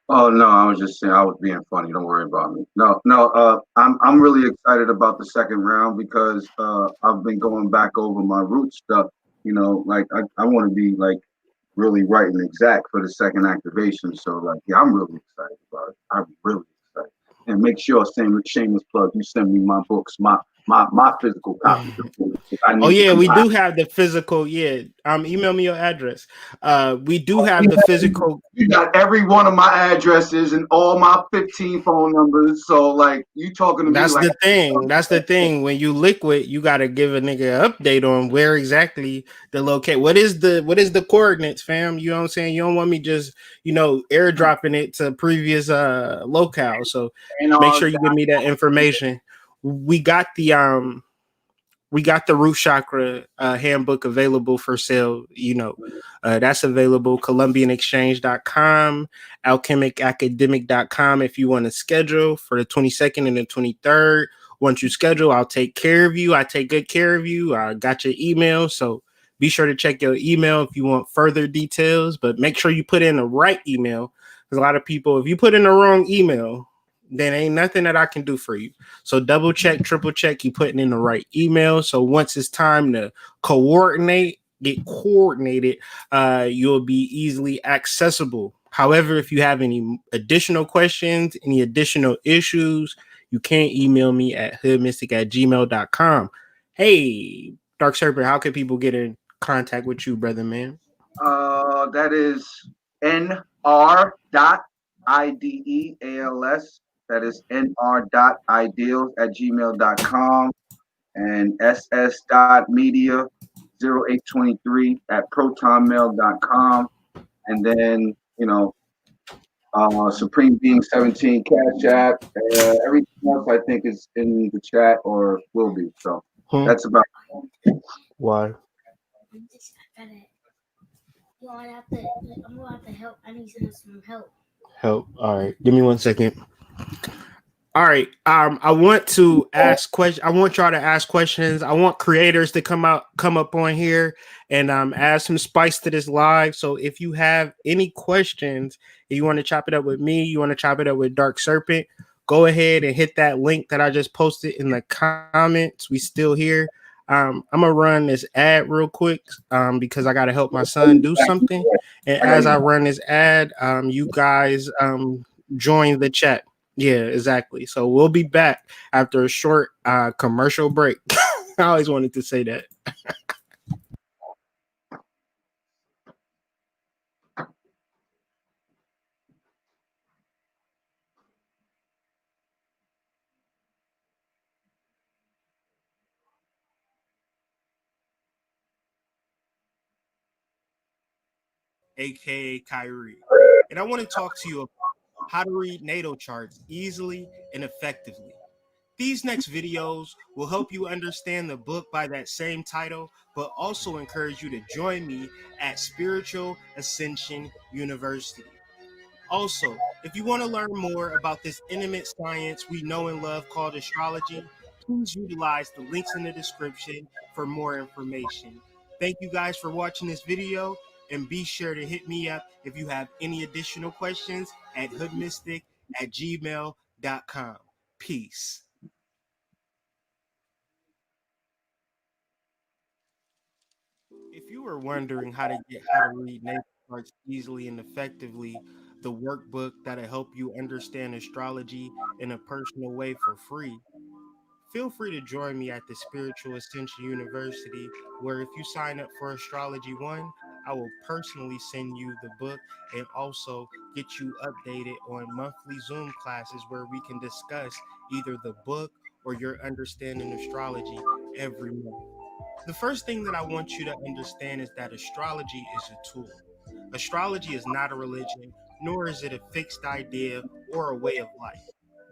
Oh no, I was just saying I was being funny. Don't worry about me. No, no. I'm really excited about the second round because I've been going back over my root stuff. Like I want to be like really right and exact for the second activation. So like, yeah, I'm really excited about it. I'm really excited. And make sure, same shameless plug, you send me my books, my physical copies of books. I Oh need to yeah, come we back. do have the physical. Yeah, email me your address. We do have the physical. You got every one of my addresses and all my 15 phone numbers. So like you talking to me That's like the thing. That's the thing. When you liquid, you gotta give a nigga an update on where exactly the locate. What is the coordinates, fam? You know what I'm saying? You don't want me just airdropping it to previous locale. So and make all sure you give me that information. We got the root chakra handbook available for sale. That's available. ColumbianExchange.com, AlchemicAcademic.com. If you want to schedule for the 22nd and the 23rd, once you schedule, I'll take care of you. I take good care of you. I got your email. So be sure to check your email if you want further details, but make sure you put in the right email. Because a lot of people, if you put in the wrong email, then ain't nothing that I can do for you. So double check, triple check, you putting in the right email. So once it's time to get coordinated, you'll be easily accessible. However, if you have any additional questions, any additional issues, you can email me at hoodmystic@gmail.com. Hey, Dark Serpent, how can people get in contact with you, brother man? that is nr.ideals. That is nr.ideals@gmail.com and ss.media0823 at protonmail.com. And then, Supreme Being 17 Cash App. Everything else I think is in the chat or will be. So Hmm? that's about Why? Help. All right. Give me 1 second. All right. I want to ask questions. I want y'all to ask questions. I want creators to come up on here and add some spice to this live. So if you have any questions, if you want to chop it up with me, you want to chop it up with Dark Serpent, go ahead and hit that link that I just posted in the comments. We still here. I'm gonna run this ad real quick because I gotta help my son do something. And I got as you. I run this ad, you guys join the chat. Yeah, exactly. So we'll be back after a short commercial break. I always wanted to say that. AKA Kyrie. And I want to talk to you about how to read natal charts easily and effectively. These next videos will help you understand the book by that same title, but also encourage you to join me at Spiritual Ascension University. Also, if you want to learn more about this intimate science we know and love called astrology, please utilize the links in the description for more information. Thank you guys for watching this video, and be sure to hit me up if you have any additional questions at hoodmystic@gmail.com. Peace. If you were wondering how to read natal charts easily and effectively, the workbook that'll help you understand astrology in a personal way for free, feel free to join me at the Spiritual Ascension University, where if you sign up for Astrology One, I will personally send you the book and also get you updated on monthly Zoom classes where we can discuss either the book or your understanding astrology every month. The first thing that I want you to understand is that astrology is a tool. Astrology is not a religion, nor is it a fixed idea or a way of life.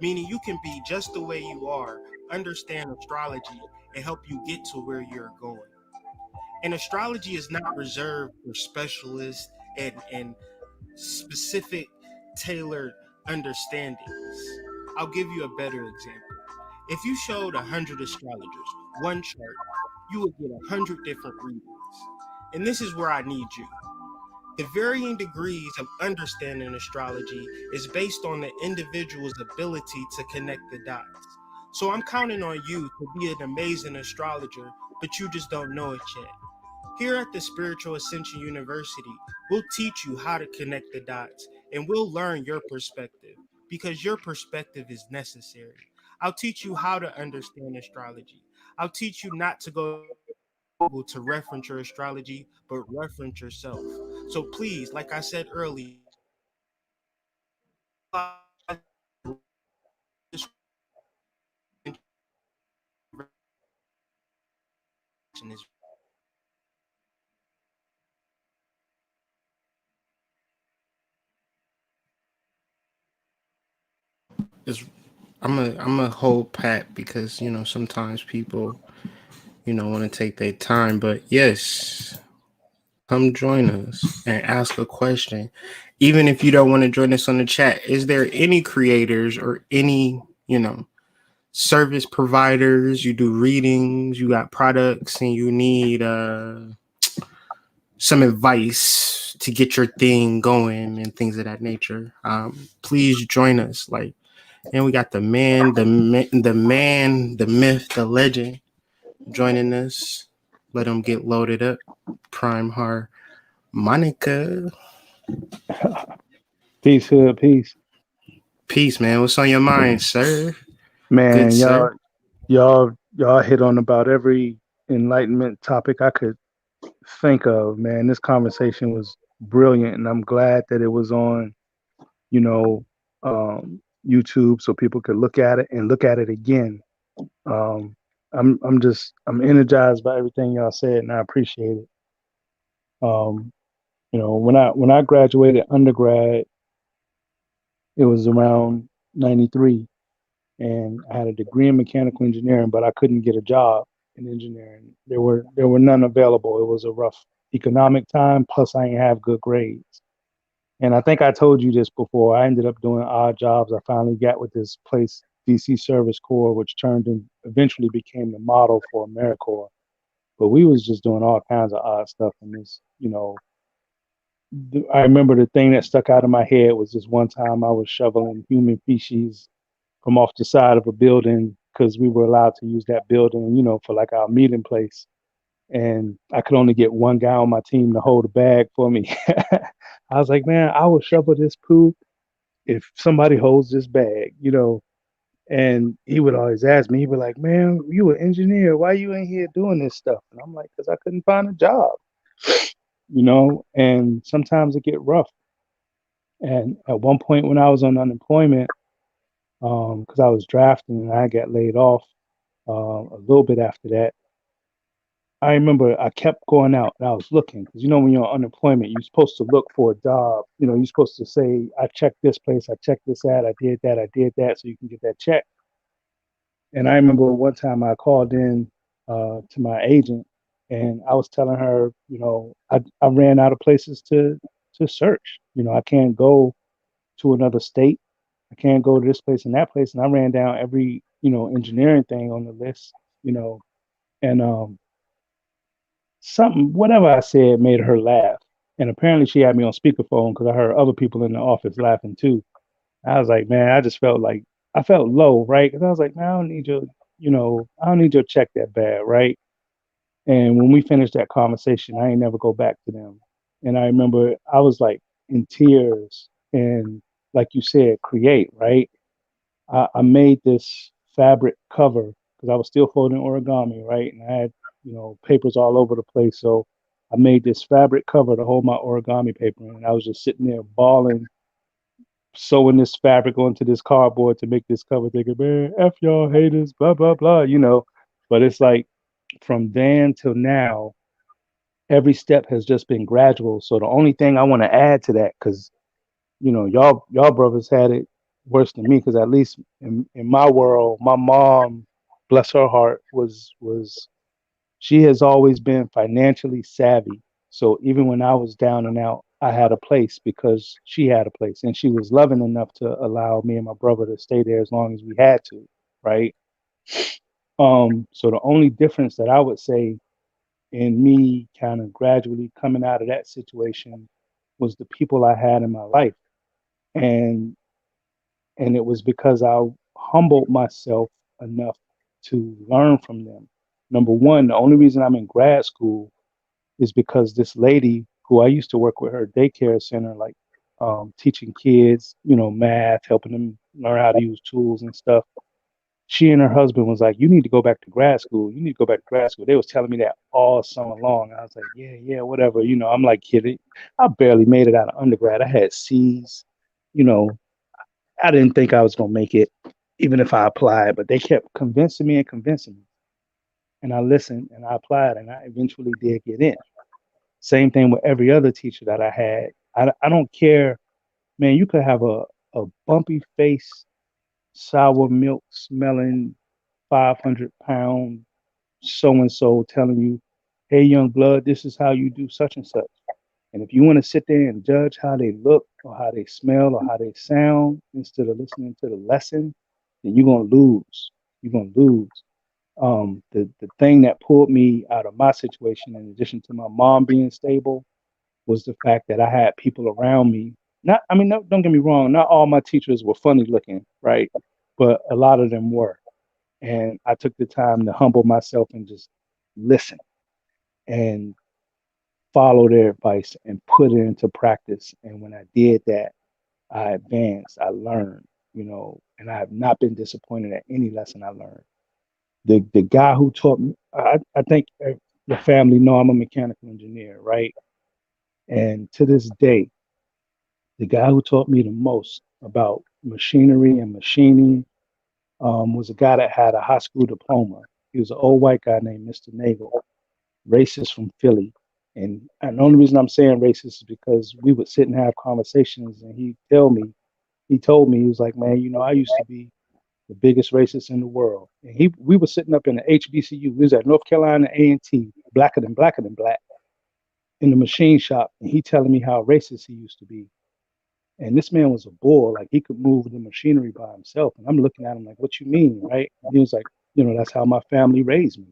Meaning you can be just the way you are, understand astrology, and help you get to where you're going. And astrology is not reserved for specialists and specific tailored understandings. I'll give you a better example. If you showed 100 astrologers one chart, you would get 100 different readings. And this is where I need you. The varying degrees of understanding astrology is based on the individual's ability to connect the dots. So I'm counting on you to be an amazing astrologer, but you just don't know it yet. Here at the Spiritual Ascension University, we'll teach you how to connect the dots and we'll learn your perspective because your perspective is necessary. I'll teach you how to understand astrology. I'll teach you not to go to Google to reference your astrology, but reference yourself. So please, like I said earlier, utilize the link in the description. This information is is I'm a hold pat because sometimes people want to take their time, but yes, come join us and ask a question. Even if you don't want to join us on the chat, is there any creators or any service providers? You do readings, you got products, and you need some advice to get your thing going and things of that nature. Please join us. Like, and we got the myth, the legend joining us. Let them get loaded up. Prime Heart Monica. Peace, hood, peace. Peace, man. What's on your mind, sir? Good, Man, sir. y'all hit on about every enlightenment topic I could think of, man. This conversation was brilliant and I'm glad that it was on, you know, YouTube so people could look at it and look at it again. Um, I'm energized by everything y'all said and I appreciate it. Um, when I graduated undergrad, it was around 93 and I had a degree in mechanical engineering, but I couldn't get a job in engineering. There were none available. It was a rough economic time. Plus, I didn't have good grades. And I think I told you this before. I ended up doing odd jobs. I finally got with this place, DC Service Corps, which turned and eventually became the model for AmeriCorps. But we was just doing all kinds of odd stuff. And I remember the thing that stuck out of my head was this one time I was shoveling human feces from off the side of a building because we were allowed to use that building, for like our meeting place. And I could only get one guy on my team to hold a bag for me. I was like, man, I will shovel this poop if somebody holds this bag. And he would always ask me, he'd be like, man, you an engineer. Why you in here doing this stuff? And I'm like, because I couldn't find a job, and sometimes it get rough. And at one point when I was on unemployment, because I was drafting and I got laid off a little bit after that. I remember I kept going out and I was looking because when you're on unemployment, you're supposed to look for a job. You're supposed to say, I checked this place, I checked this ad, I did that, so you can get that check. And I remember one time I called in to my agent and I was telling her, I ran out of places to search. I can't go to another state. I can't go to this place and that place. And I ran down every, engineering thing on the list, and something, whatever I said made her laugh. And apparently she had me on speakerphone because I heard other people in the office laughing too. I was like, man, I just felt like I felt low, right? Because I was like, man, I don't need your check that bad, right? And when we finished that conversation, I ain't never go back to them. And I remember I was like in tears and like you said, create, right? I made this fabric cover because I was still folding origami, right? And I had, papers all over the place. So I made this fabric cover to hold my origami paper. And I was just sitting there bawling sewing this fabric onto this cardboard to make this cover, thinking, man, F y'all haters, blah, blah, blah, you know. But it's like from then till now, every step has just been gradual. So the only thing I want to add to that, because y'all brothers had it worse than me, because at least in my world, my mom, bless her heart, was she has always been financially savvy. So even when I was down and out, I had a place because she had a place, and she was loving enough to allow me and my brother to stay there as long as we had to, right? So the only difference that I would say in me kind of gradually coming out of that situation was the people I had in my life. And it was because I humbled myself enough to learn from them. Number one, the only reason I'm in grad school is because this lady who I used to work with her daycare center, like teaching kids, math, helping them learn how to use tools and stuff. She and her husband was like, "You need to go back to grad school. You need to go back to grad school." They was telling me that all summer long. I was like, "Yeah, yeah, whatever." I'm like kidding. I barely made it out of undergrad. I had C's. You know, I didn't think I was gonna make it, even if I applied. But they kept convincing me and convincing me, and I listened and I applied, and I eventually did get in. Same thing with every other teacher that I had. I don't care, man. You could have a bumpy face, sour milk smelling 500-pound so and so telling you, "Hey, young blood, this is how you do such and such." And if you want to sit there and judge how they look or how they smell or how they sound instead of listening to the lesson, then you're gonna lose. You're gonna lose. The thing that pulled me out of my situation, in addition to my mom being stable, was the fact that I had people around me. Not, I mean, no, don't get me wrong. Not all my teachers were funny looking, right? But a lot of them were. And I took the time to humble myself and just listen and follow their advice and put it into practice. And when I did that, I advanced, I learned, and I have not been disappointed at any lesson I learned. The guy who taught me, I think your family know I'm a mechanical engineer, right? And to this day, the guy who taught me the most about machinery and machining was a guy that had a high school diploma. He was an old white guy named Mr. Nagel, racist from Philly. And the only reason I'm saying racist is because we would sit and have conversations, and he told me, he was like, "Man, I used to be the biggest racist in the world." And we were sitting up in the HBCU. We was at North Carolina A&T, blacker than black, in the machine shop, and he telling me how racist he used to be. And this man was a bull, like he could move the machinery by himself. And I'm looking at him like, "What you mean, right?" And he was like, "That's how my family raised me."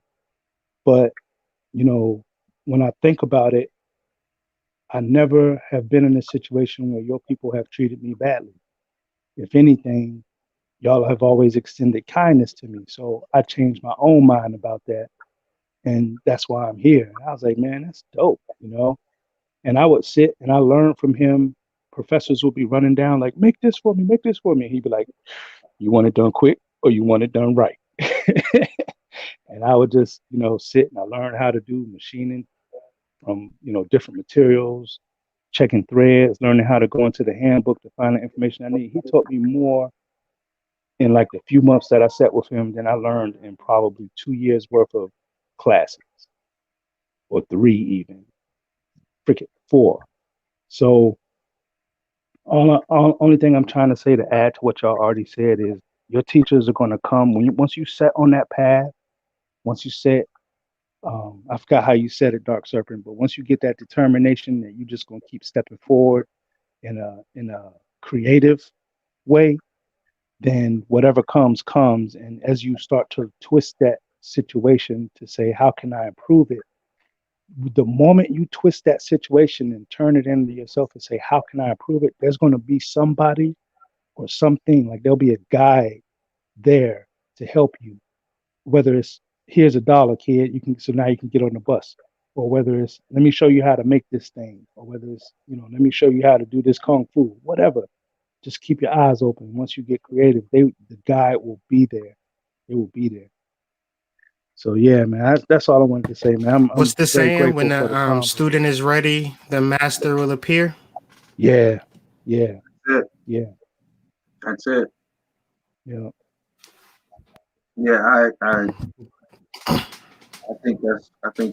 But you know, when I think about it, I never have been in a situation where your people have treated me badly. If anything, y'all have always extended kindness to me. So I changed my own mind about that. And that's why I'm here. And I was like, man, that's dope. And I would sit and I learned from him. Professors would be running down, like, "Make this for me, make this for me." He'd be like, "You want it done quick or you want it done right?" And I would just, sit and I learned how to do machining from, different materials, checking threads, learning how to go into the handbook to find the information I need. He taught me more in like the few months that I sat with him than I learned in probably 2 years worth of classes, or three even, freaking four. So only thing I'm trying to say to add to what y'all already said is your teachers are going to come once you set on that path. Once you set, I forgot how you said it, Dark Serpent, but once you get that determination that you're just going to keep stepping forward in a creative way, then whatever comes. And as you start to twist that situation to say, how can I improve it? The moment you twist that situation and turn it into yourself and say, how can I improve it? There's going to be somebody or something, like there'll be a guy there to help you. Whether it's, "Here's $1, kid, so now you can get on the bus," or whether it's, "Let me show you how to make this thing," or whether it's, "Let me show you how to do this kung fu," whatever. Just keep your eyes open. Once you get creative, the guide will be there. It will be there. So yeah, man, that's all I wanted to say, man. I'm What's the very saying? When grateful for the the convo. student is ready, the master will appear. Yeah, yeah, That's it. yeah. That's it. Yeah. Yeah, I think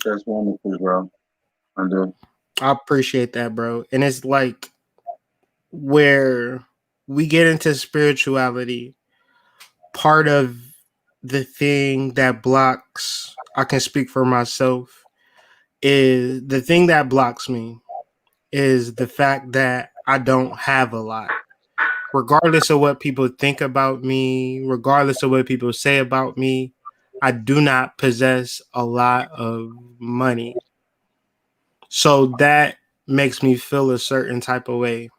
that's wonderful, bro. I do. I appreciate that, bro. And it's like where we get into spirituality, part of the thing that blocks, I can speak for myself, is the thing that blocks me is the fact that I don't have a lot. Regardless of what people think about me, regardless of what people say about me, I do not possess a lot of money. So that makes me feel a certain type of way.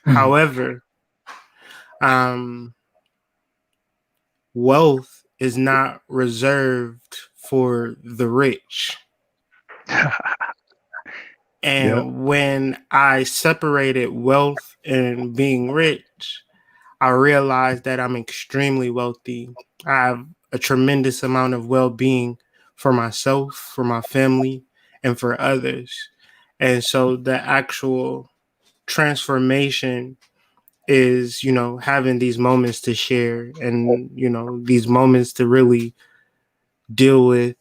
Mhm. However, um, wealth is not reserved for the rich. Yeah. And when I separated wealth and being rich, I realized that I'm extremely wealthy. I have a tremendous amount of well being for myself, for my family, and for others. And so the actual transformation is, having these moments to share and, these moments to really deal with,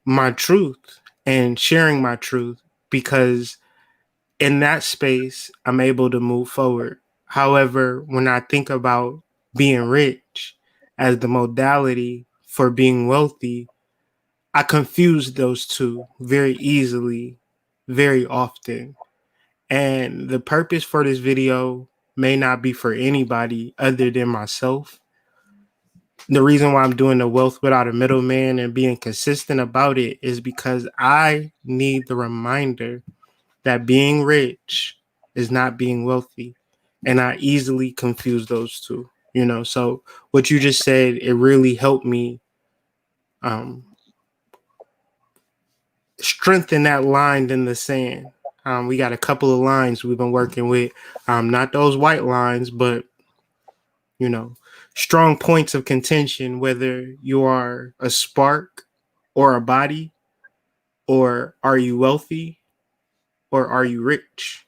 my truth and sharing my truth because in that space, I'm able to move forward. However, when I think about being rich as the modality for being wealthy, I confuse those two very easily, very often. And the purpose for this video may not be for anybody other than myself. The reason why I'm doing the wealth without a middleman and being consistent about it is because I need the reminder that being rich is not being wealthy. And I easily confuse those two, So what you just said, it really helped me um, strengthen that line in the sand. We got a couple of lines we've been working with, not those white lines, but you know, strong points of contention, whether you are a spark or a body, or are you wealthy or are you rich?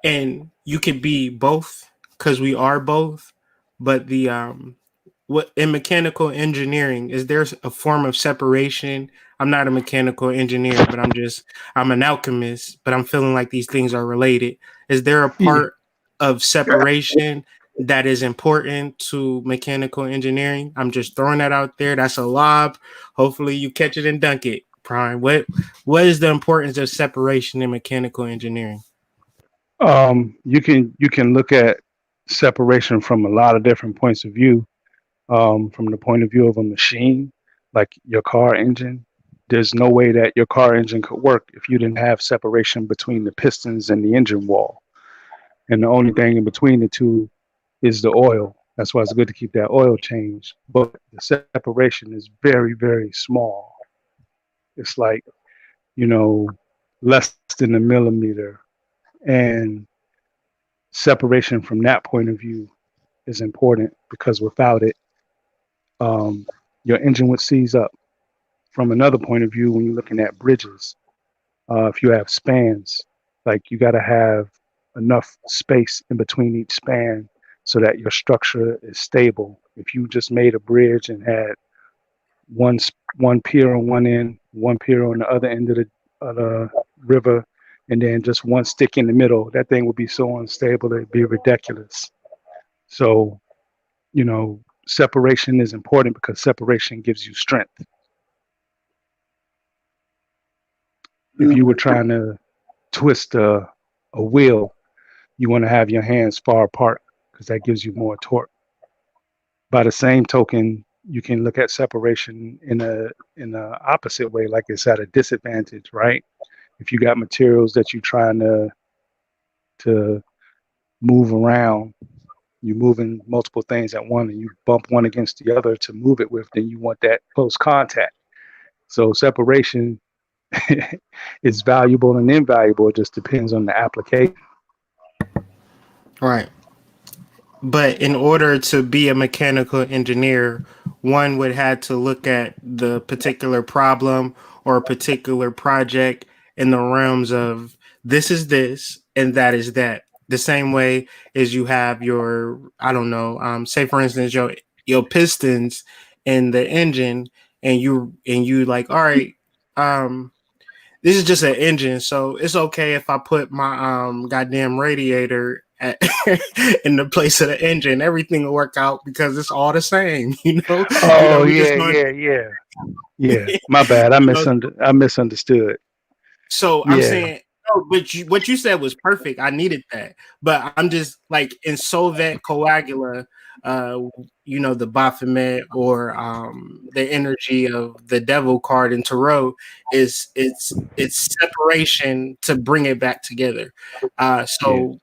And you could be both because we are both. But the what in mechanical engineering is there a form of separation? I'm not a mechanical engineer, but I'm an alchemist, but I'm feeling like these things are related. Is there a Yeah. part of separation that is important to mechanical engineering? I'm just throwing that out there. That's a lob. Hopefully you catch it and dunk it. Prime. What is the importance of separation in mechanical engineering? You can look at separation from a lot of different points of view. From the point of view of a machine, like your car engine, there's no way that your car engine could work if you didn't have separation between the pistons and the engine wall. And the only thing in between the two is the oil. That's why it's good to keep that oil change. But the separation is very, very small. It's like, you know, less than a millimeter. And separation from that point of view is important because without it, um, your engine would seize up. From another point of view, when you're looking at bridges, if you have spans, like you got to have enough space in between each span so that your structure is stable. If you just made a bridge and had one one pier on one end, one pier on the other end of the river, and then just one stick in the middle, that thing would be so unstable it'd be ridiculous. So, separation is important because separation gives you strength. If you were Mhm. trying to twist a wheel, you want to have your hands far apart because that gives you more torque. By the same token, you can look at separation in a opposite way, like it's at a disadvantage, right? If you got materials that you're trying to move around, you're moving multiple things at one, and you bump one against the other to move it with, then you want that close contact. So separation is valuable and invaluable. It just depends on the application. Right. But in order to be a mechanical engineer, one would have to look at the particular problem or a particular project in the realms of this is this and that is that. the same way as you have your, I don't know, say for instance your pistons in the engine, and you like, all right, um this is just an engine, so it's okay if I put my goddamn radiator at in the place of the engine. Everything will work out because it's all the same. Oh We just yeah, going, yeah, yeah, yeah. My bad. you know. I misunderstood. So I'm Yeah, saying, no, but what you said was perfect. I needed that, but I'm just like in Solvet Coagula, uh, the Baphomet or the energy of the Devil card in Tarot is it's separation to bring it back together. yeah, So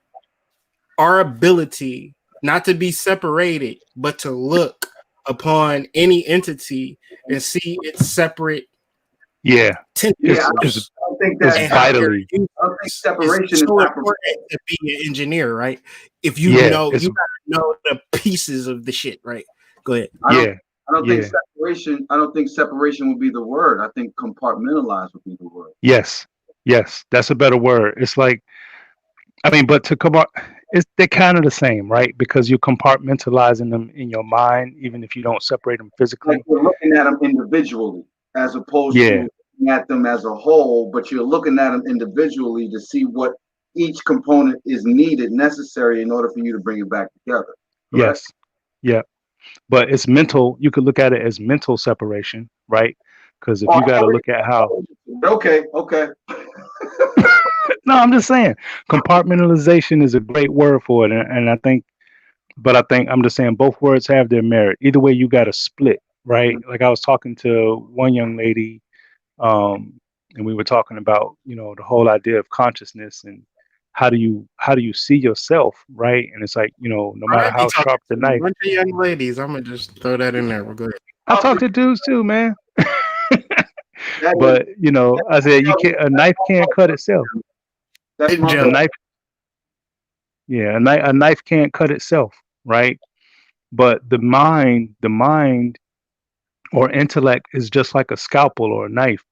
our ability not to be separated, but to look upon any entity and see its separate yeah. Yeah, I It's tentacles don't think it's that and how they're vitally. used I don't think is separation is so operative. important to be an engineer, right? If Yeah, you it's gotta know the pieces of the shit, right? Go ahead. I don't yeah, I don't think yeah. separation. I don't think separation would be the word. I think compartmentalize would be the word. Yes, yes. That's a better word. It's like, I mean, but to come on, they're kind of the same, right? Because you're compartmentalizing them in your mind, even if you don't separate them Like physically. you're looking at them individually, as opposed to Yeah, looking at them as a whole. But you're looking at them individually to see what each component is needed, necessary in order for you to bring it back together. Correct? yes, yeah. But it's mental. You could look at it as mental separation, right? Because if Oh, you got to look at how, okay, okay. no, I'm just saying, compartmentalization is a great word for it, and I think, but I think I'm just saying both words have their merit. Either way, you got to split, right? Like I was talking to one young lady, um, and we were talking about, the whole idea of consciousness and how do you see yourself, right? And it's like, no Bro, matter I be how talking sharp the to a knife. bunch of young ladies. I'm gonna just throw that in there. We'll go ahead. I Oh, talk to dudes too, man. that is, But I said you can't. A knife can't cut itself. that's Hey, my A Joe. bad. knife, yeah, a knife can't cut itself, right? But the mind or intellect is just like a scalpel or a knife.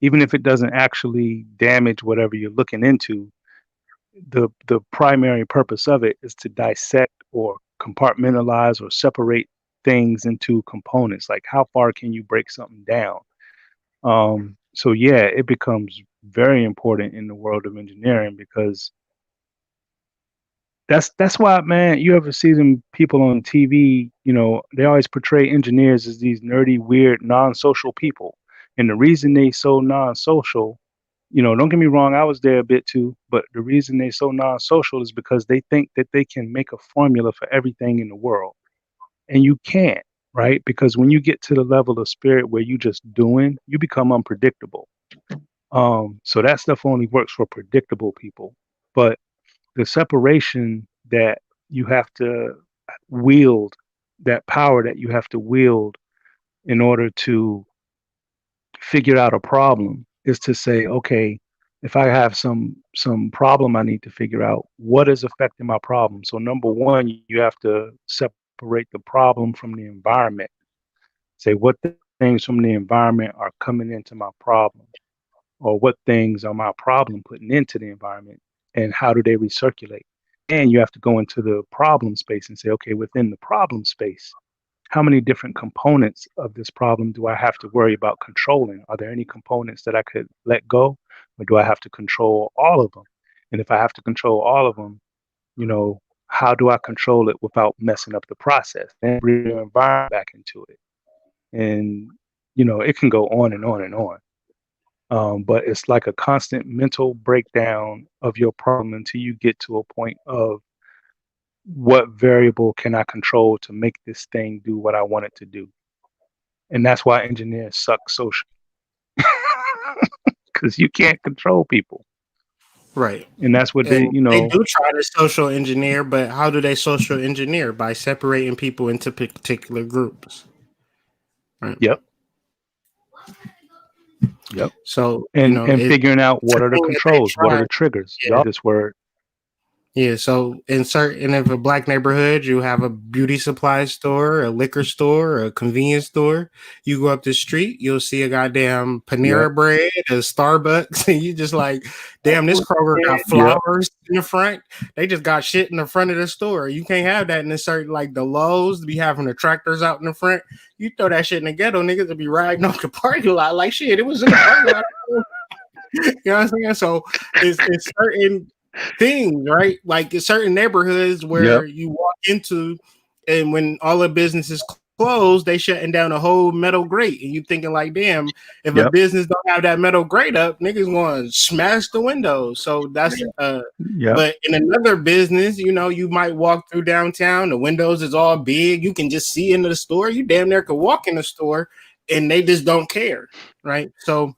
Even if it doesn't actually damage whatever you're looking into, the primary purpose of it is to dissect or compartmentalize or separate things into components. Like how far can you break something down? So yeah, it becomes very important in the world of engineering because that's why, man, you ever see them people on TV, they always portray engineers as these nerdy, weird, non-social people. And the reason they so non-social, don't get me wrong, I was there a bit too, but the reason they so non-social is because they think that they can make a formula for everything in the world. And you can't, right? Because when you get to the level of spirit where you just doing, you become unpredictable. So that stuff only works for predictable people. But the separation that you have to wield, that power that you have to wield in order to figure out a problem is to say, okay, if I have some problem I need to figure out, what is affecting my problem? So number one, you have to separate the problem from the environment. Say what things from the environment are coming into my problem, or what things are my problem putting into the environment, and how do they recirculate. And you have to go into the problem space and say, okay, within the problem space, how many different components of this problem do I have to worry about controlling? Are there any components that I could let go, or do I have to control all of them? And if I have to control all of them, how do I control it without messing up the process? Then bring your environment back into it. And, it can go on and on and on. But it's like a constant mental breakdown of your problem until you get to a point of what variable can I control to make this thing do what I want it to do. And that's why engineers suck social because you can't control people. Right. And that's what they, And they do try to social engineer, but how do they social engineer? By separating people into particular groups. Right. yep, yep. So, And figuring out it's a what are the thing that they controls, what are try. the triggers. Yeah. Y'all this word. Yeah, so in certain of a black neighborhood, you have a beauty supply store, a liquor store, a convenience store. You go up the street, you'll see a goddamn Yep. Panera Bread, a Starbucks, and you just like, damn, this Kroger got Yep. flowers in the front. They just got shit in the front of the store. You can't have that in a certain like the Lowe's be having the tractors out in the front. You throw that shit in the ghetto, niggas will be riding off the parking lot like shit. It was in the parking lot. You know what I'm saying? So it's certain things, right? Like in certain neighborhoods where Yep. you walk into, and when all the businesses closed, they shutting down a whole metal grate, and you thinking like, damn, if a Yep. business don't have that metal grate up, niggas going to smash the windows. So that's Yep. But in another business, you know, you might walk through downtown, the windows is all big, you can just see into the store, you damn near could walk in the store, and they just don't care, right? So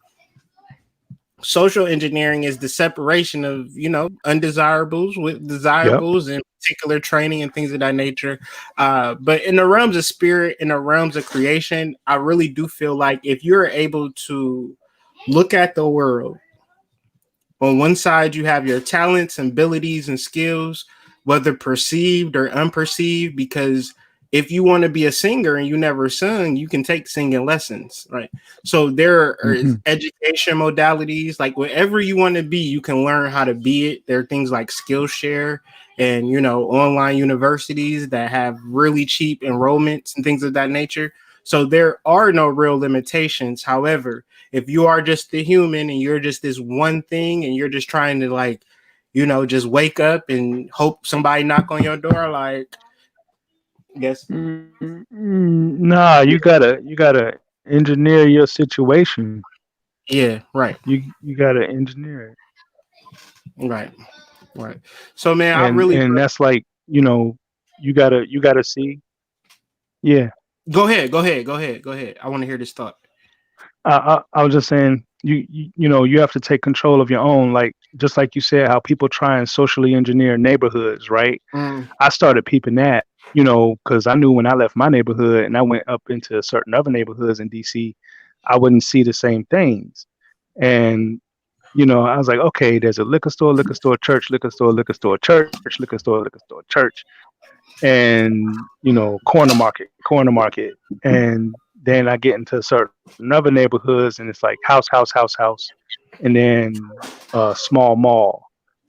social engineering is the separation of, you know, undesirables with Yep. desirables and particular training and things of that nature. But in the realms of spirit, in the realms of creation, I really do feel like if you're able to look at the world, on one side you have your talents and abilities and skills, whether perceived or unperceived, because if you want to be a singer and you never sung, you can take singing lessons, right? So there are Hmm. education modalities, like whatever you want to be, you can learn how to be it. There are things like Skillshare and, you know, online universities that have really cheap enrollments and things of that nature. So there are no real limitations. However, if you are just the human and you're just this one thing and you're just trying to like, you know, just wake up and hope somebody knock on your door, like, yes, Nah, you gotta engineer your situation. yeah, right, You gotta engineer it, right, right. So man, I and really that's like, you gotta see. Yeah. go ahead, go ahead, go ahead, go ahead. I want to hear this thought. I was just saying, you have to take control of your own, like just like you said, how people try and socially engineer neighborhoods, right? Mm, I started peeping that, because I knew when I left my neighborhood and I went up into certain other neighborhoods in DC, I wouldn't see the same things. And I was like, okay, there's a liquor store, church, liquor store, church, liquor store, church, and corner market, and then I get into certain other neighborhoods, and it's like house, and then a small mall,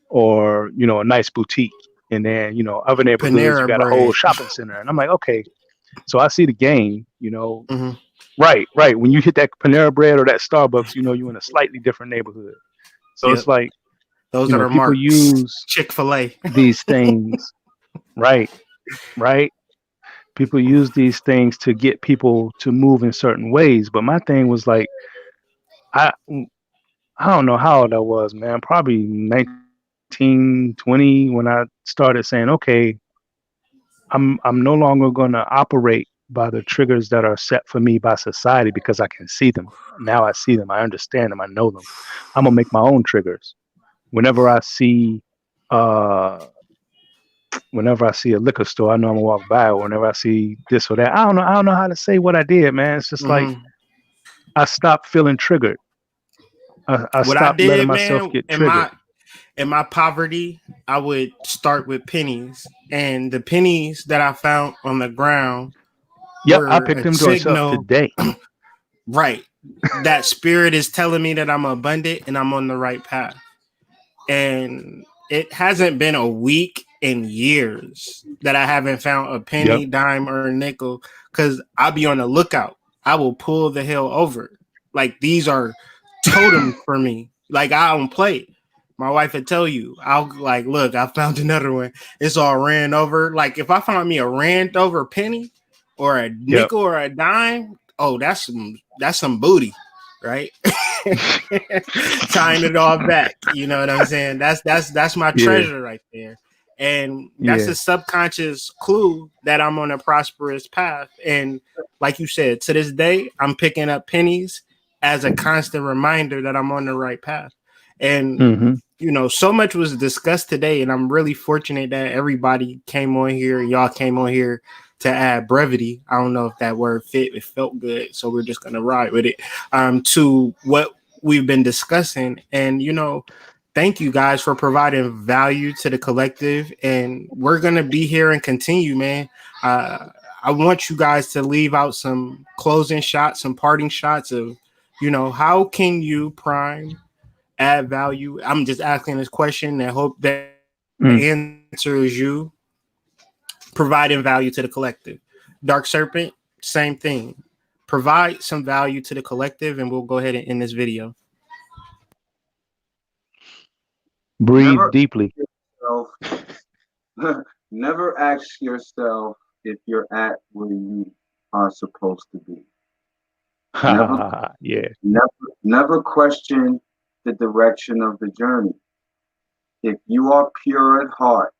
or a nice boutique, and then other neighborhoods you Panera got a whole bread. shopping center, and I'm like, okay, so I see the game, Hmm. right. When you hit that Panera Bread or that Starbucks, you're in a slightly different neighborhood. So it's Yep, like, those that are people marks. use Chick-fil-A. these things, right, right. People use these things to get people to move in certain ways. But my thing was like, I I don't know how old I was, man. Probably 19, 20 when I started saying, okay, I'm no longer going to operate by the triggers that are set for me by society because I can see them. Now I see them, I understand them, I know them. I'm gonna make my own triggers. Whenever I see uh whenever I see a liquor store, I know I'm gonna walk by. Or whenever I see this or that, I don't know how to say what I did, man. It's just like Hmm. I stopped feeling triggered. I What I stopped letting did, myself man, get triggered. in my poverty, I would start with pennies, and the pennies that I found on the ground Yep, I were picked a them joints up signal, today. right? That spirit is telling me that I'm abundant and I'm on the right path. And it hasn't been a week in years that I haven't found a Yep. penny, dime, or a nickel because I'll be on the lookout. I will pull the hell over. Like these are totems for me. Like I don't play. My wife would tell you, I'll like, look, I found another one. It's all ran over. Like if I found me a ran over penny or a Yep. nickel or a dime, oh, that's some booty, right? Tying it all back. You know what I'm saying? That's my Yeah. treasure right there. And that's Yeah. a subconscious clue that I'm on a prosperous path. And like you said, to this day, I'm picking up pennies as a constant reminder that I'm on the right path. And Hmm. you know, so much was discussed today, and I'm really fortunate that everybody came on here. Y'all came on here to add brevity. I don't know if that word fit. It felt good, so we're just gonna ride with it. To what we've been discussing, and you know, thank you guys for providing value to the collective, and we're gonna be here and continue, man. Uh, I want you guys to leave out some closing shots, some parting shots of, how can you prime add value? I'm just asking this question and hope the answer is you providing value to the collective. Dark Serpent, same thing. Provide some value to the collective, and we'll go ahead and end this video. Breathe Never deeply. yourself, never ask yourself if you're at where you are supposed to be. Never, Yeah. never, never question the direction of the journey. If you are pure at heart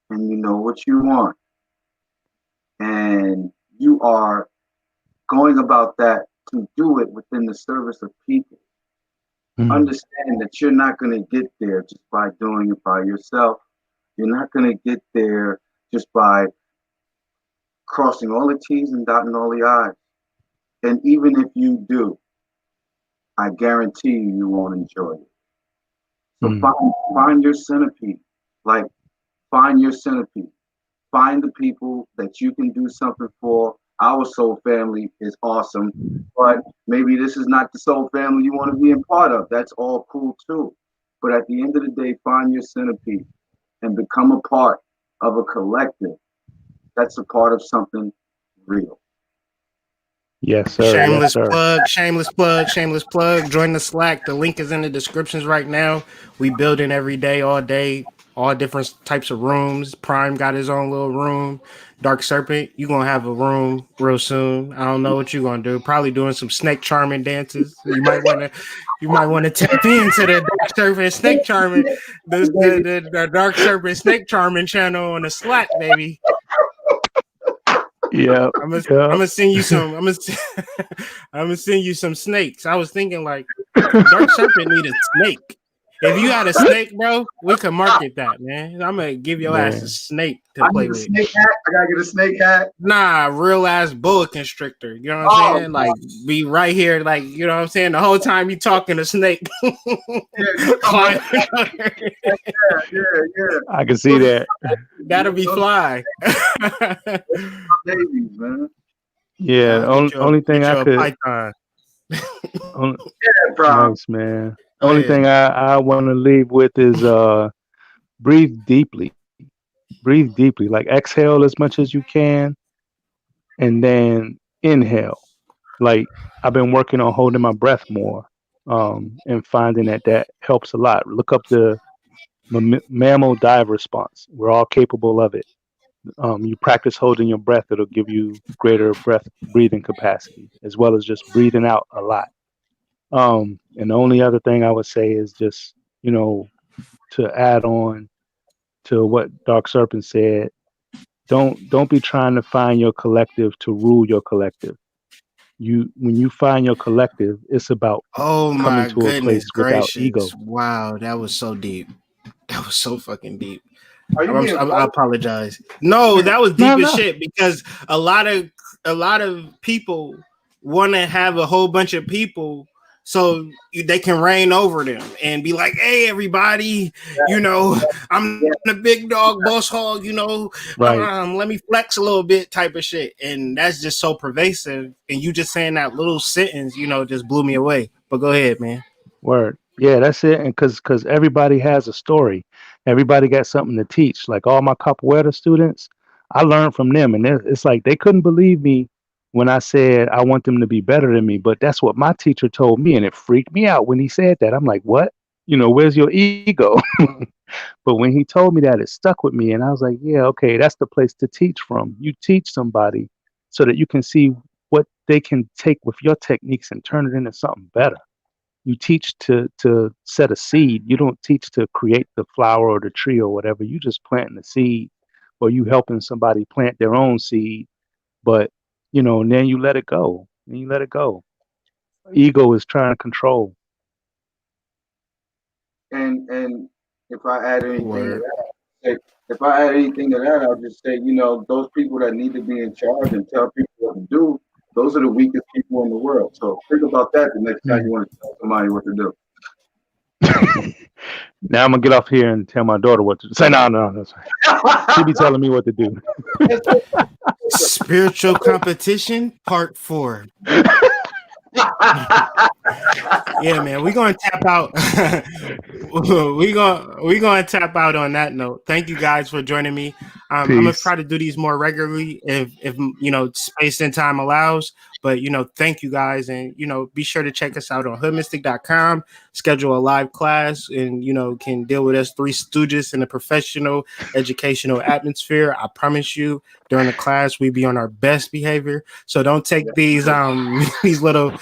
and you know what you want, and you are going about that to do it within the service of people, Mm. understand that you're not going to get there just by doing it by yourself. You're not going to get there just by crossing all the T's and dotting all the I's. And even if you do, I guarantee you won't enjoy it. So Mm. find your centipede. Like, find your centipede. Find the people that you can do something for. Our soul family is awesome, but maybe this is not the soul family you want to be a part of. That's all cool too. But at the end of the day, find your centipede and become a part of a collective that's a part of something real. Yes, sir. Yes, Shameless sir. plug, shameless plug, shameless plug. Join the Slack. The link is in the descriptions right now. We building every day, all day, all different types of rooms. Prime got his own little room. Dark Serpent, you gonna have a room real soon. I don't know what you gonna do. Probably doing some snake charming dances. You might wanna tap into the Dark Serpent snake charming, the Dark Serpent snake charming channel on the Slack, baby. Yep. I'm gonna I'm Yep. gonna send you some. I'm gonna send you some snakes. I was thinking like Dark Serpent need a snake. If you had a snake, bro, we could market that, man. I'm gonna give your ass a Man. snake to I play need a with. snake hat. I gotta get a snake hat. Nah, real ass boa constrictor. You know what I'm Oh, saying? Like be right here, like you know what I'm saying. The whole time you talking to snake, yeah, Climb- yeah. I can see that. that'll be Those fly. babies, man. Yeah. Nah, get you a Only thing get I you a could. python. On, Yeah, bro. nice, man. Go Only ahead. thing I want to leave with is breathe deeply. Breathe deeply. Like exhale as much as you can, and then inhale. Like I've been working on holding my breath more, and finding that helps a lot. Look up the mammal dive response. We're all capable of it. You practice holding your breath, it'll give you greater breath breathing capacity, as well as just breathing out a lot. And the only other thing I would say is just, to add on to what Dark Serpent said, don't be trying to find your collective to rule your collective. When you find your collective, it's about Oh coming my to a goodness place without gracious! ego. Wow, that was so deep. That was so fucking deep. Are you being I funny? apologize. No, that was No, deep as no. shit because a lot of people want to have a whole bunch of people so they can reign over them and be like, "Hey, everybody, I'm Yeah, the big dog, boss hog. Right. Let me flex a little bit," type of shit, and that's just so pervasive. And you just saying that little sentence, just blew me away. But go ahead, man. Word. Yeah, that's it. And because everybody has a story, everybody got something to teach. Like all my capoeira students, I learned from them, and it's like they couldn't believe me when I said I want them to be better than me. But that's what my teacher told me, and it freaked me out when he said that. I'm like, what? Where's your ego? But when he told me that, it stuck with me, and I was like, yeah, okay, that's the place to teach from. You teach somebody so that you can see what they can take with your techniques and turn it into something better. You teach to set a seed. You don't teach to create the flower or the tree or whatever. You just planting the seed, or you helping somebody plant their own seed. But and then you let it go. Then you let it go. Ego is trying to control. and if I add anything to Word. that, say, if I add anything to that, I'll just say, those people that need to be in charge and tell people what to do, those are the weakest people in the world. So think about that the next time Hmm. you want to tell somebody what to do. Now I'm gonna get off here and tell my daughter what to do. Say no, that's right. She be telling me what to do. Spiritual competition, part 4. Yeah, man, we're gonna tap out. we're gonna tap out on that note. Thank you guys for joining me. I'm gonna try to do these more regularly if space and time allows. But thank you guys, and be sure to check us out on hoodmystic.com. Schedule a live class, and can deal with us 3 stooges in a professional educational atmosphere. I promise you, during the class we be on our best behavior. So don't take these these little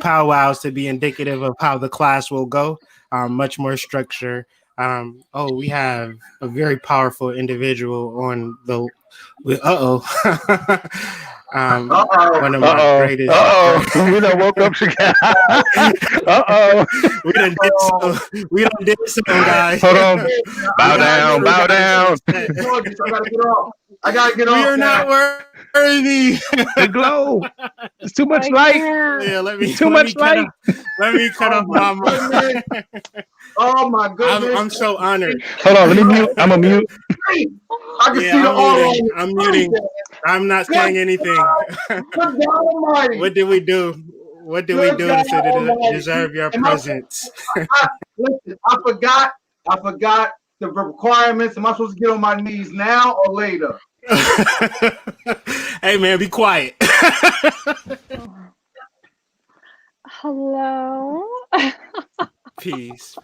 powwows to be indicative of how the class will go. Much more structure. We have a very powerful individual on the. One of my greatest. We done woke up Chicago. We done did so, guys. Hold on. Bow down. I gotta get off. We are not worthy. The glow. It's too much light. Yeah, let me cut off my mic. Oh my goodness. I'm so honored. Hold on, let me mute. I'm a mute. I can see the aura. I'm muting. I'm not saying anything. What did we do? What did we do to deserve your presence? Listen, I forgot the requirements. Am I supposed to get on my knees now or later? Hey man, be quiet. Hello. Peace.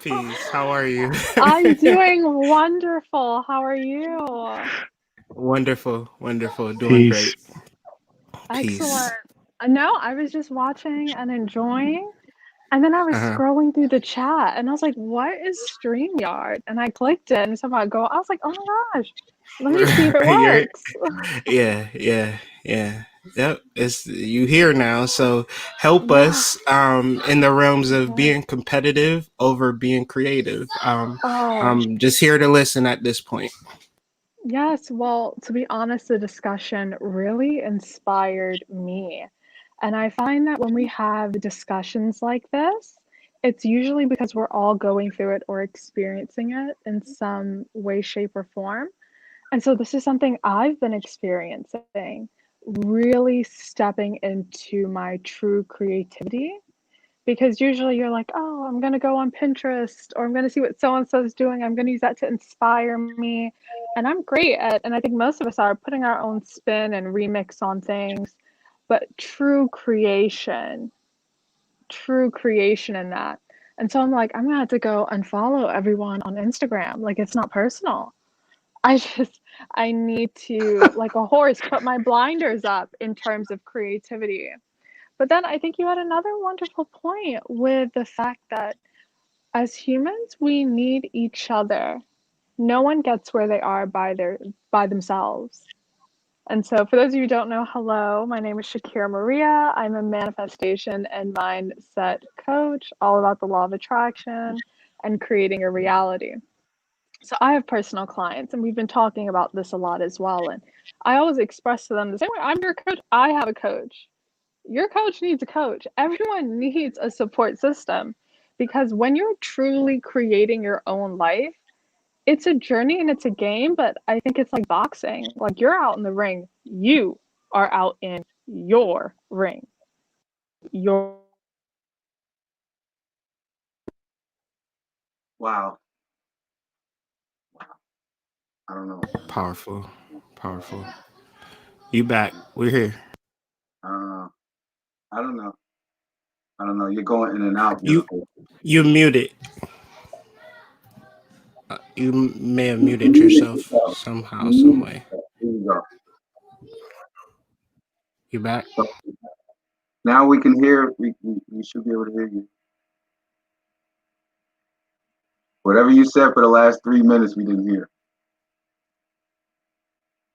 How are you? I'm doing wonderful. How are you? Wonderful. Doing Peace. great. Excellent. No, I was just watching and enjoying, and then I was scrolling through the chat, and I was like, "What is StreamYard?" And I clicked it, and somehow I was like, "Oh my gosh, let me see if it works." Yeah. Yep, it's you here now. So help us in the realms of being competitive over being creative. I'm just here to listen at this point. Yes, well, to be honest, the discussion really inspired me. And I find that when we have discussions like this, it's usually because we're all going through it or experiencing it in some way, shape, or form. And so this is something I've been experiencing, really stepping into my true creativity. Because usually you're like, oh, I'm going to go on Pinterest or I'm going to see what so and so is doing. I'm going to use that to inspire me. And I'm great at, and I think most of us are putting our own spin and remix on things. But true creation in that. And so I'm like, I'm going to have to go unfollow everyone on Instagram. Like, it's not personal. I need to, like a horse, put my blinders up in terms of creativity. But then I think you had another wonderful point with the fact that as humans, we need each other. No one gets where they are by themselves. And so for those of you who don't know, hello, my name is Shakira Maria. I'm a manifestation and mindset coach, all about the law of attraction and creating a reality. So I have personal clients, and we've been talking about this a lot as well. And I always express to them the same way, I'm your coach, I have a coach. Your coach needs a coach. Everyone needs a support system, because when you're truly creating your own life, it's a journey and it's a game, but I think it's like boxing. Like, you're out in the ring, you are out in your ring. Wow. I don't know. Powerful. You back? We're here. I don't know. You're going in and out. You muted. You may have muted yourself somehow, some way. Here you go. You back? Now we can hear. We should be able to hear you. Whatever you said for the last 3 minutes, we didn't hear.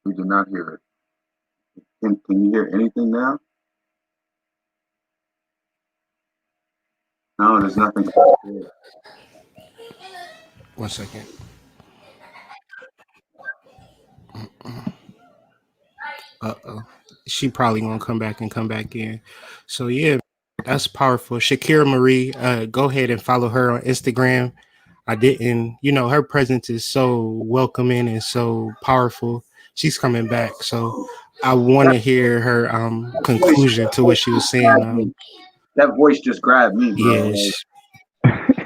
We did not hear it. Can you hear anything now? No, there's nothing. 1 second. She probably won't come back in. So yeah, that's powerful. Shakira Marie, go ahead and follow her on Instagram. I didn't, her presence is so welcoming and so powerful. She's coming back. So I want That to hear her voice, conclusion to what she was saying. grabbed me. That voice just grabbed me, bro. Like, Yes.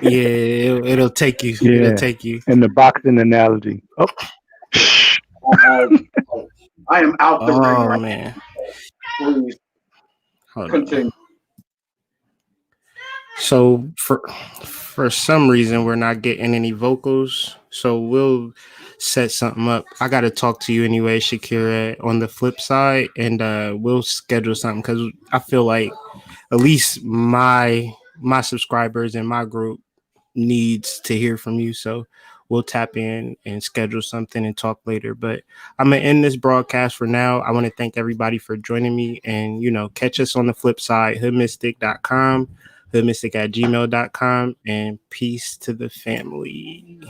Yeah, it'll take you. It'll Yeah. take you. And the boxing analogy. Oh, I, I am out the ring Oh right man. now. Please Hold on. continue. So for some reason we're not getting any vocals. So we'll set something up. I got to talk to you anyway, Shakira, on the flip side, and we'll schedule something because I feel like at least my subscribers in my group needs to hear from you. So we'll tap in and schedule something and talk later. But I'm gonna end this broadcast for now. I want to thank everybody for joining me, and catch us on the flip side, hoodmystic.com, hoodmystic@gmail.com, and peace to the family.